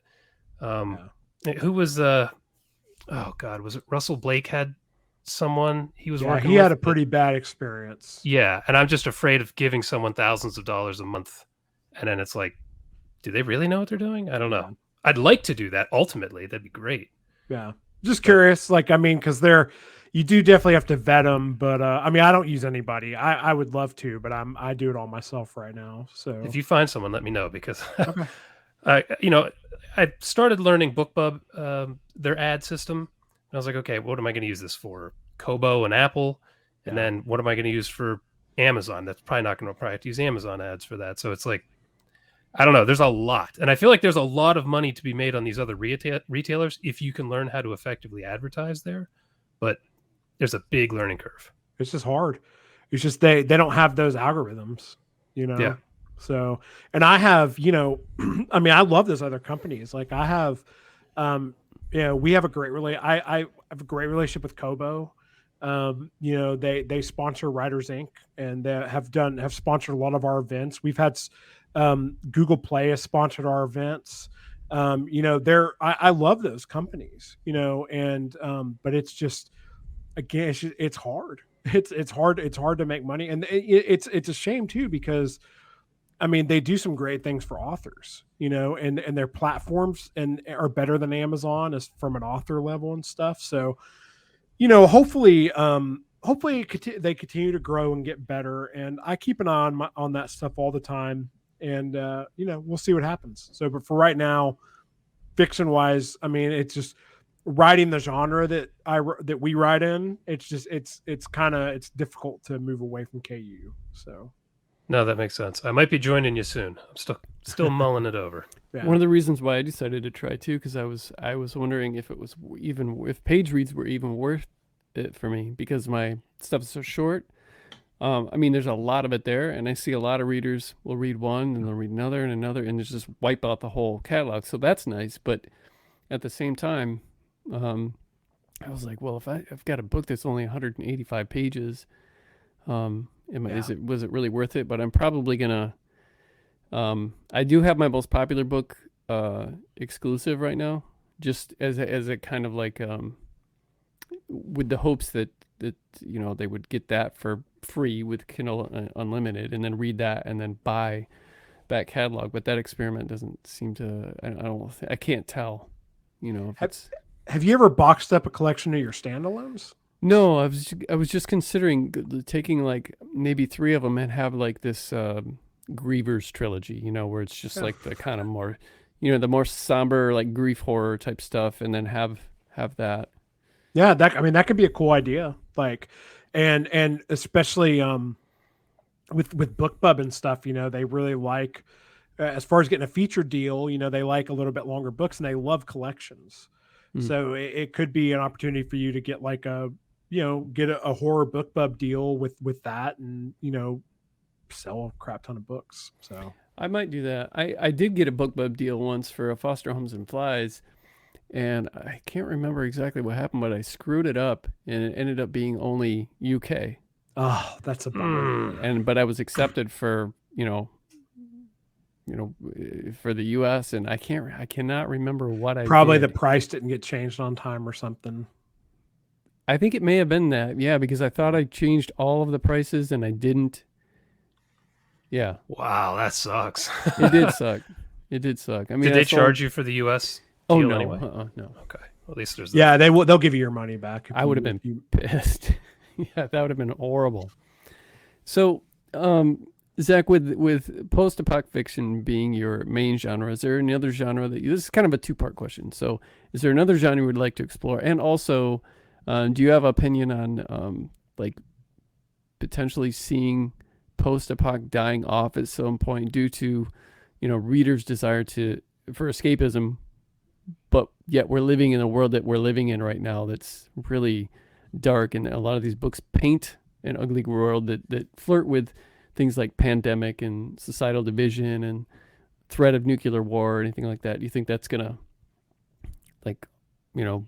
Who was was it Russell Blake had someone he was working with? He had a pretty bad experience. Yeah, and I'm just afraid of giving someone thousands of dollars a month. And then it's like, do they really know what they're doing? I don't know. I'd like to do that ultimately. That'd be great. Yeah. Just curious, because you do definitely have to vet them. But I don't use anybody. I would love to, but I do it all myself right now. So if you find someone, let me know, because I started learning Bookbub, their ad system. And I was like, okay, what am I going to use this for? Kobo and Apple, and then what am I going to use for Amazon? That's probably not going to have to use Amazon ads for that. So it's like, I don't know. There's a lot. And I feel like there's a lot of money to be made on these other retailers if you can learn how to effectively advertise there. But there's a big learning curve. It's just hard. It's just they don't have those algorithms, Yeah. So, and I have, I love those other companies. Like I have, we have a great I have a great relationship with Kobo. They sponsor Writers Inc. and they have sponsored a lot of our events. We've had Google Play has sponsored our events. You know, I love those companies, you know, and but it's just, again, it's hard. It's hard to make money, and it's a shame too, because I mean, they do some great things for authors, you know, and their platforms and are better than Amazon as from an author level and stuff. So, you know, hopefully they continue to grow and get better, and I keep an eye on that stuff all the time, and you know, we'll see what happens. So, but for right now, fiction wise, I mean, it's just writing the genre that we write in. It's just it's difficult to move away from KU. So no, that makes sense. I might be joining you soon. I'm still mulling it over. Yeah. One of the reasons why I decided to try too, because I was wondering if it was if page reads were even worth it for me, because my stuff is so short. I mean, there's a lot of it there, and I see a lot of readers will read one and they'll read another and another, and it's just wipe out the whole catalog. So that's nice, but at the same time, I was like, well, if I've got a book that's only 185 pages, was it really worth it? But I'm probably gonna. I do have my most popular book exclusive right now, just as a kind of like with the hopes that you know, they would get that for free with Kindle Unlimited, and then read that and then buy back catalog. But that experiment doesn't seem to. I can't tell. You know, have you ever boxed up a collection of your standalones? No, I was just considering taking like maybe 3 of them and have like this Grievers trilogy, you know, where it's just like the kind of more, you know, the more somber like grief horror type stuff, and then have that. Yeah, that could be a cool idea. Like, and especially with Bookbub and stuff, you know, they really like, as far as getting a feature deal, you know, they like a little bit longer books, and they love collections. So it could be an opportunity for you to get like get a horror Bookbub deal with that, and, you know, sell a crap ton of books. So I might do that. I did get a Bookbub deal once for a Foster Homes and Flies, and I can't remember exactly what happened, but I screwed it up, and it ended up being only UK. Oh, that's a bummer. But I was accepted for for the US, and I cannot remember what I probably did. The price didn't get changed on time or something. I think it may have been that, yeah, because I thought I changed all of the prices and I didn't. Yeah. Wow, that sucks. It did suck. It did suck. I mean, did they charge you for the US deal no, anyway? No. Okay. Well, at least there's they'll give you your money back. I would have been pissed. Yeah, that would have been horrible. So, Zach, with post-apoc fiction being your main genre, is there any other genre this is kind of a 2-part question. So is there another genre you would like to explore? And also, do you have an opinion on like potentially seeing post-apoc dying off at some point due to, you know, readers' desire for escapism, but yet we're living in the world that we're living in right now that's really dark, and a lot of these books paint an ugly world that flirt with things like pandemic and societal division and threat of nuclear war or anything like that. Do you think that's gonna, like, you know,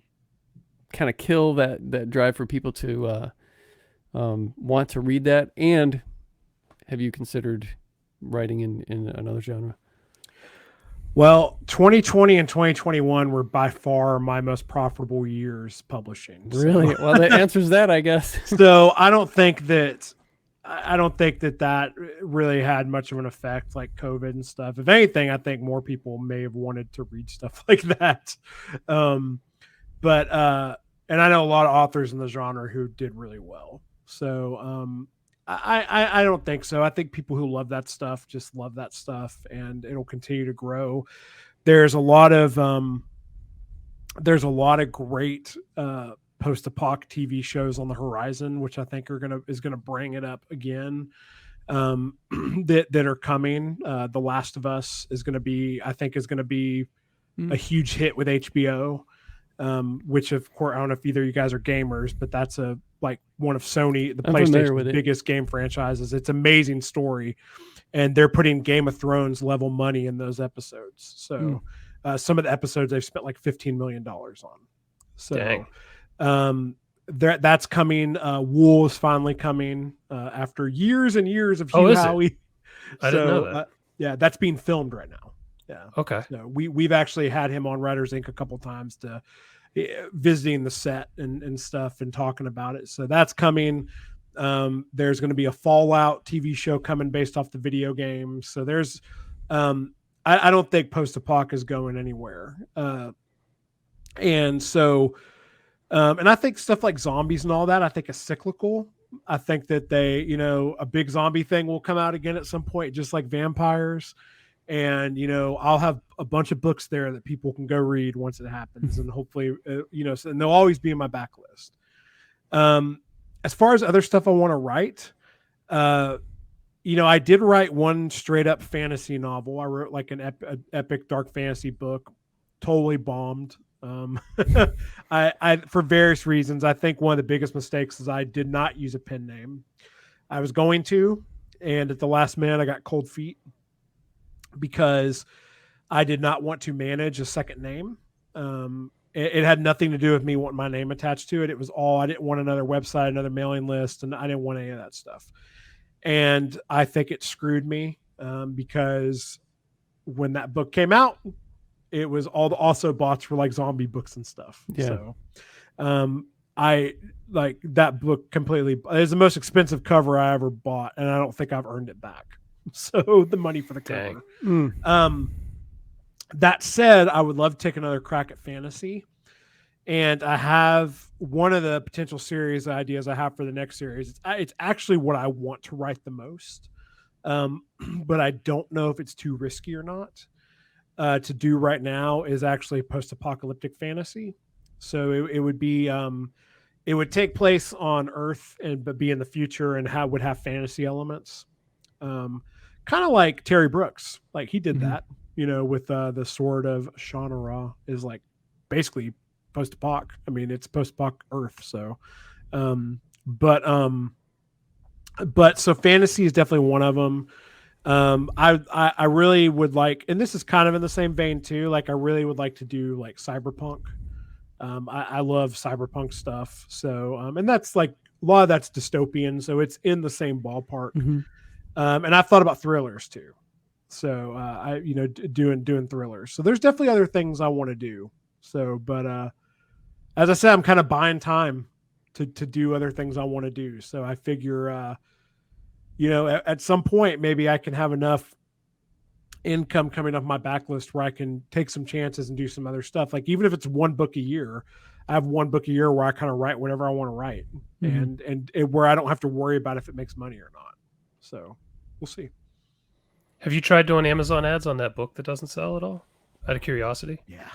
kind of kill that drive for people to want to read that? And have you considered writing in another genre? Well, 2020 and 2021 were by far my most profitable years publishing. Really? Well, that answers that, I guess. So I don't think that really had much of an effect, like COVID and stuff. If anything, I think more people may have wanted to read stuff like that. But and I know a lot of authors in the genre who did really well. So I don't think so. I think people who love that stuff just love that stuff, and it'll continue to grow. There's a lot of great post-apoc TV shows on the horizon, which I think is gonna bring it up again. That are coming. The Last of Us is gonna be a huge hit with HBO. Which of course, I don't know if either of you guys are gamers, but that's one of Sony, the PlayStation's biggest game franchises. It's an amazing story, and they're putting Game of Thrones level money in those episodes. So some of the episodes they've spent like $15 million on. So dang. That's coming. Wool is finally coming after years and years of Hugh Howey. I didn't know that. Yeah, that's being filmed right now. Yeah. Okay. So we've actually had him on Writers Inc. a couple times to visiting the set and stuff and talking about it. So that's coming. There's going to be a Fallout TV show coming based off the video game. So there's, I don't think post-apoc is going anywhere. And so, and I think stuff like zombies and all that, I think is cyclical. I think that they, a big zombie thing will come out again at some point, just like vampires. And, I'll have a bunch of books there that people can go read once it happens. And hopefully, and they'll always be in my backlist. As far as other stuff I want to write, I did write one straight up fantasy novel. I wrote like an epic dark fantasy book, totally bombed. I for various reasons, I think one of the biggest mistakes is I did not use a pen name. I was going to, and at the last minute I got cold feet because I did not want to manage a second name. It had nothing to do with me wanting my name attached to it. It was all, I didn't want another website, another mailing list, and I didn't want any of that stuff. And I think it screwed me because when that book came out, it was all the also bots for like zombie books and stuff. Yeah. So I like that book completely. It's the most expensive cover I ever bought, and I don't think I've earned it back. So the money for the cover. That said, I would love to take another crack at fantasy. And I have one of the potential series ideas I have for the next series. It's actually what I want to write the most. But I don't know if it's too risky or not. To do right now is actually post-apocalyptic fantasy. So it would be it would take place on Earth but be in the future and would have fantasy elements. Kind of like Terry Brooks. Like he did that, with the Sword of Shannara is like basically post-apoc. I mean, it's post-apoc Earth. So, but so fantasy is definitely one of them. I really would like, and this is kind of in the same vein too. Like I really would like to do like Cyberpunk. I love Cyberpunk stuff. So, and that's like a lot of that's dystopian. So it's in the same ballpark. And I've thought about thrillers too. So, doing thrillers. So there's definitely other things I want to do. So, but, as I said, I'm kind of buying time to do other things I want to do. So I figure, at some point, maybe I can have enough income coming off my backlist where I can take some chances and do some other stuff. Like even if it's one book a year, I have one book a year where I kind of write whatever I want to write and where I don't have to worry about if it makes money or not. So we'll see. Have you tried doing Amazon ads on that book that doesn't sell at all? Out of curiosity? Yeah.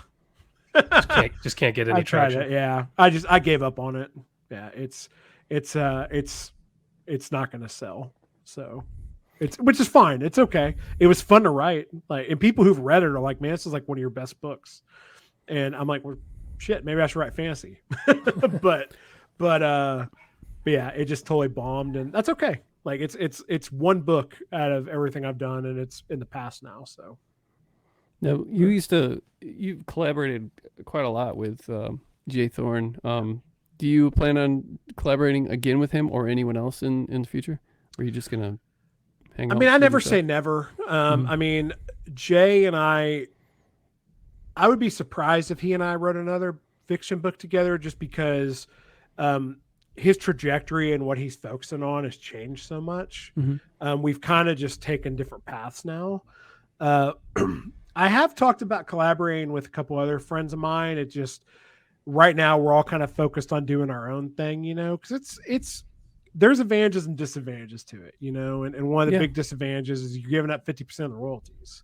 just can't get any traction. It, yeah. I gave up on it. Yeah. It's not going to sell. So which is fine. It's okay. It was fun to write. Like, and people who've read it are like, man, this is like one of your best books. And I'm like, well, shit, maybe I should write fantasy. but yeah, it just totally bombed, and that's okay. Like it's one book out of everything I've done, and it's in the past now. So now you've collaborated quite a lot with Jay Thorne. Do you plan on collaborating again with him or anyone else in the future? Or are you just gonna hang out? I mean, I never say never. I mean, Jay and I would be surprised if he and I wrote another fiction book together, just because his trajectory and what he's focusing on has changed so much. We've kind of just taken different paths now. I have talked about collaborating with a couple other friends of mine. It just right now we're all kind of focused on doing our own thing, because there's advantages and disadvantages to it, and one of the big disadvantages is you're giving up 50% of the royalties.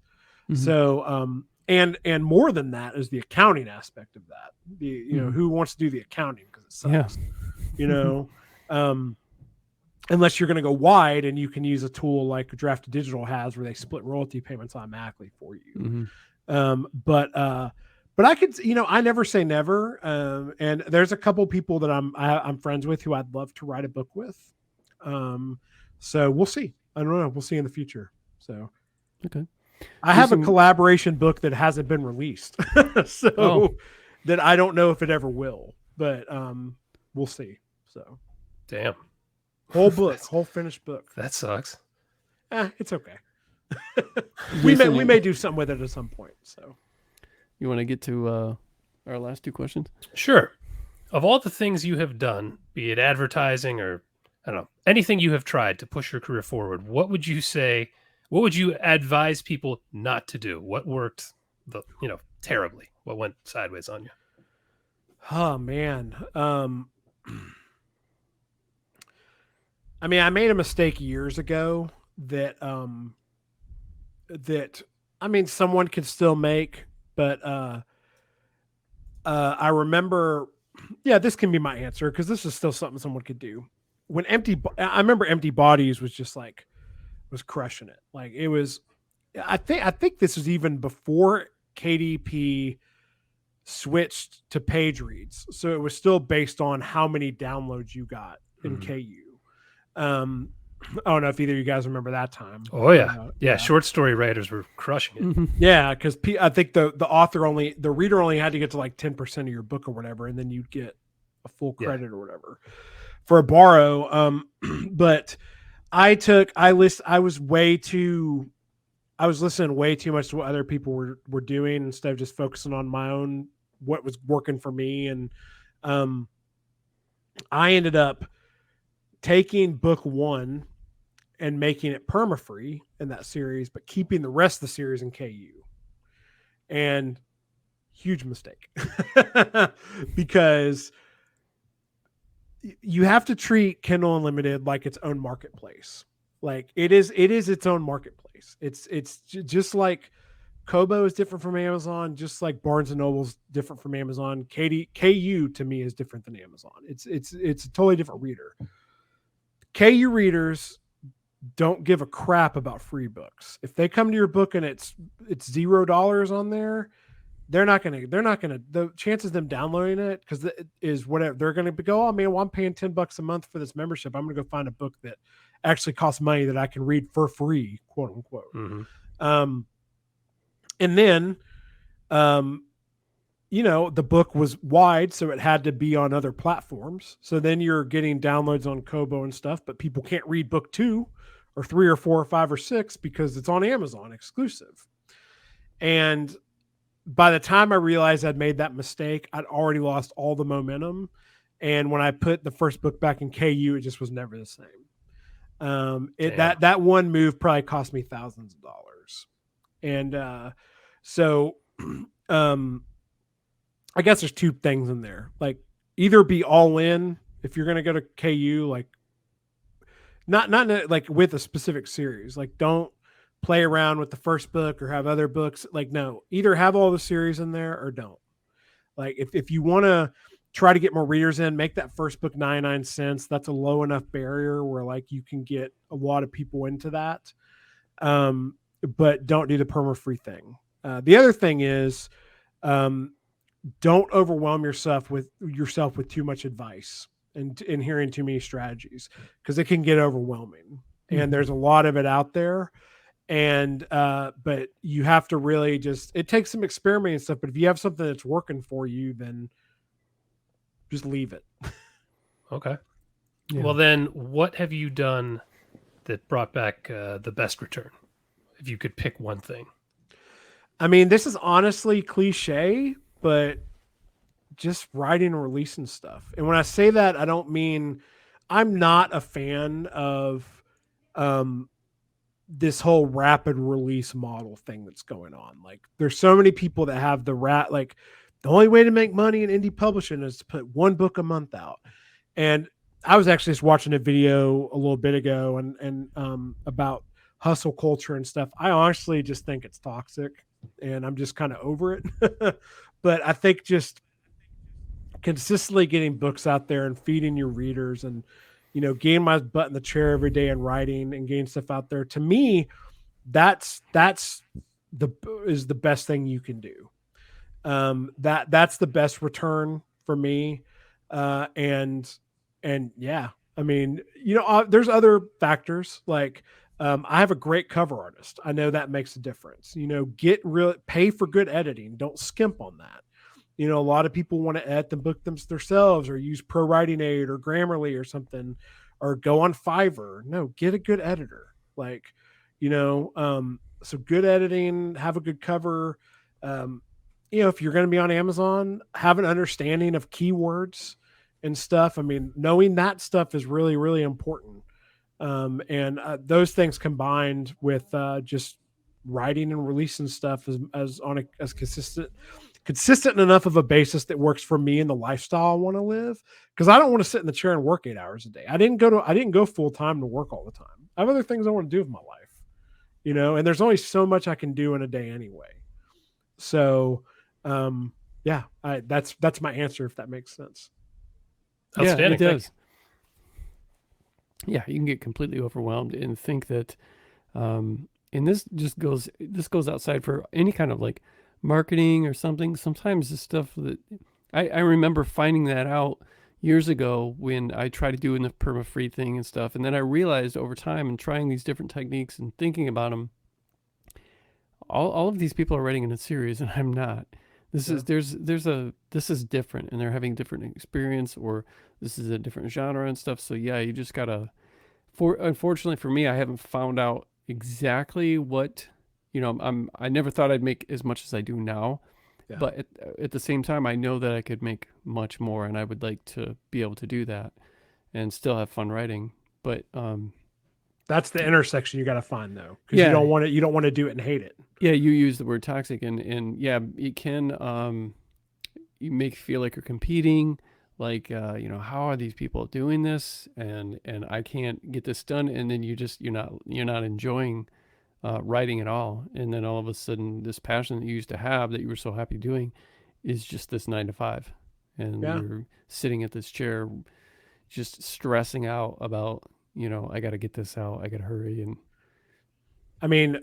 So, and more than that is the accounting aspect of that. Who wants to do the accounting because it sucks, unless you're going to go wide and you can use a tool like Draft Digital has where they split royalty payments automatically for you. But I could, I never say never. And there's a couple people that I'm friends with who I'd love to write a book with. So we'll see. I don't know. We'll see in the future. So, okay. I have a collaboration book that hasn't been released. That I don't know if it ever will, but, we'll see. So damn. Whole book, whole finished book. That sucks. It's okay. we may do something with it at some point. So, you want to get to our last two questions? Sure. Of all the things you have done, be it advertising or I don't know, anything you have tried to push your career forward, what would you say? What would you advise people not to do? What worked, terribly? What went sideways on you? Oh man. I mean, I made a mistake years ago that someone could still make, but I remember, this can be my answer because this is still something someone could do. I remember Empty Bodies was just like, was crushing it. Like it was, I think this was even before KDP switched to page reads. So it was still based on how many downloads you got in KU. I don't know if either of you guys remember that time. Oh yeah. Short story writers were crushing it. Mm-hmm. Yeah. Cause I think the reader only had to get to like 10% of your book or whatever. And then you'd get a full credit or whatever for a borrow. But I was listening way too much to what other people were doing instead of just focusing on my own, what was working for me. And I ended up taking book 1 and making it perma-free in that series, but keeping the rest of the series in KU. And huge mistake because you have to treat Kindle Unlimited like its own marketplace. Like it is its own marketplace. It's just like Kobo is different from Amazon, just like Barnes and Noble's different from Amazon. KU to me is different than Amazon. It's a totally different reader. KU readers don't give a crap about free books. If they come to your book and it's $0 on there, they're not gonna the chances of them downloading it, because it is whatever, they're gonna go, oh man, well, I'm paying $10 a month for this membership, I'm gonna go find a book that actually costs money that I can read for free, quote unquote. And then the book was wide, so it had to be on other platforms. So then you're getting downloads on Kobo and stuff, but people can't read book 2 or 3 or 4 or 5 or 6 because it's on Amazon exclusive. And by the time I realized I'd made that mistake, I'd already lost all the momentum. And when I put the first book back in KU, it just was never the same. That one move probably cost me thousands of dollars. And I guess there's 2 things in there. Like, either be all in if you're going to go to KU, like not like with a specific series. Like, don't play around with the first book or have other books. Like, no, either have all the series in there or don't. Like, if you want to try to get more readers in, make that first book 99 cents. That's a low enough barrier where like you can get a lot of people into that. But don't do the perma-free thing. The other thing is, don't overwhelm yourself with too much advice and hearing too many strategies, because it can get overwhelming. And there's a lot of it out there. And but you have to really it takes some experimenting and stuff. But if you have something that's working for you, then just leave it. Okay. Yeah. Well, then what have you done that brought back the best return? If you could pick one thing. I mean, this is honestly cliche, but just writing and releasing stuff. And when I say that, I don't mean, I'm not a fan of this whole rapid release model thing that's going on. Like, there's so many people that have the only way to make money in indie publishing is to put 1 book a month out. And I was actually just watching a video a little bit ago and about hustle culture and stuff. I honestly just think it's toxic, and I'm just kind of over it. But I think just consistently getting books out there and feeding your readers and, getting my butt in the chair every day and writing and getting stuff out there, to me, that's the best thing you can do. That's the best return for me. And yeah, I mean, there's other factors like, I have a great cover artist. I know that makes a difference. Pay for good editing. Don't skimp on that. A lot of people want to edit the book themselves or use Pro Writing Aid or Grammarly or something, or go on Fiverr. No, get a good editor. Like, So good editing, have a good cover. If you're going to be on Amazon, have an understanding of keywords and stuff. I mean, knowing that stuff is really, really important. And those things combined with just writing and releasing stuff as consistent enough of a basis that works for me and the lifestyle I want to live. Because I don't want to sit in the chair and work 8 hours a day. I didn't go full time to work all the time. I have other things I want to do with my life, and there's only so much I can do in a day anyway. So, that's my answer, if that makes sense. Outstanding. Yeah, it does. Yeah, you can get completely overwhelmed and think that, and this goes outside for any kind of like marketing or something. Sometimes the stuff that I remember finding that out years ago when I tried to do the perma-free thing and stuff. And then I realized over time and trying these different techniques and thinking about them, all of these people are writing in a series and I'm not. This is different and they're having different experience, or this is a different genre and stuff. So yeah, you just gotta, unfortunately for me, I haven't found out exactly what, I never thought I'd make as much as I do now, but at the same time, I know that I could make much more and I would like to be able to do that and still have fun writing. But, that's the intersection you got to find though. Cause you don't want to do it and hate it. Yeah. You use the word toxic and yeah, it can, you make you feel like you're competing, like, how are these people doing this? And I can't get this done. And then you're not enjoying, writing at all. And then all of a sudden this passion that you used to have that you were so happy doing is just this 9 to 5. And you're sitting at this chair, just stressing out about, I got to get this out. I got to hurry. And I mean,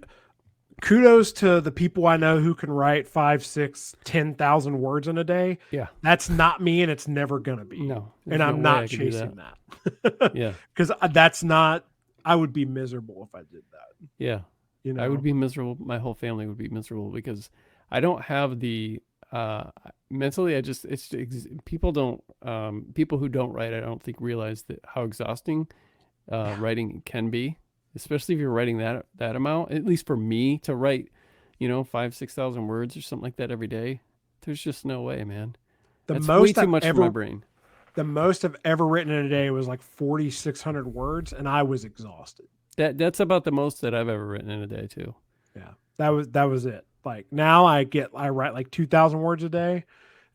kudos to the people I know who can write 5, 6, 10,000 words in a day. Yeah. That's not me. And it's never going to be. No. And I'm not chasing that. Yeah. Cause I would be miserable if I did that. Yeah. I would be miserable. My whole family would be miserable because I don't have the, mentally, people who don't write, I don't think realize how exhausting writing can be, especially if you're writing that amount. At least for me to write, 5,000-6,000 words or something like that every day, there's just no way, man. That's way too much for my brain. The most I've ever written in a day was like 4,600 words, and I was exhausted. That's about the most that I've ever written in a day too. Yeah, that was it. Like now I write like 2,000 words a day,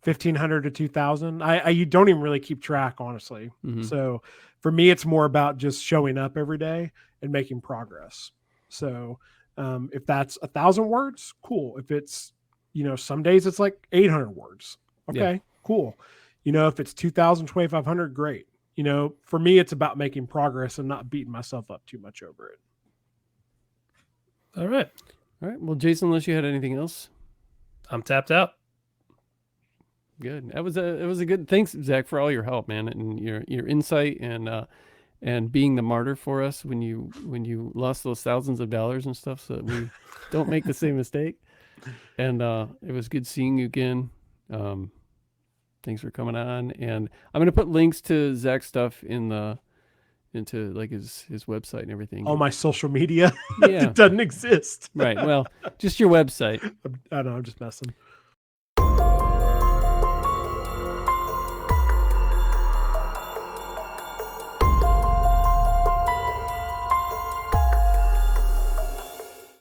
1,500 to 2,000. You don't even really keep track, honestly. Mm-hmm. So for me, it's more about just showing up every day and making progress. So if that's 1,000 words, cool. If it's, some days it's like 800 words. Okay, cool. If it's 2,000, 2,500, great. For me, it's about making progress and not beating myself up too much over it. All right. Well, Jason, unless you had anything else, I'm tapped out. Good. It was a good. Thanks, Zach, for all your help, man, and your insight and being the martyr for us when you lost those thousands of dollars and stuff, so that we don't make the same mistake. And it was good seeing you again. Thanks for coming on, and I'm going to put links to Zach's stuff into like his website and everything. All my social media. Yeah. It doesn't exist. Right. Well, just your website. I know. I'm just messing.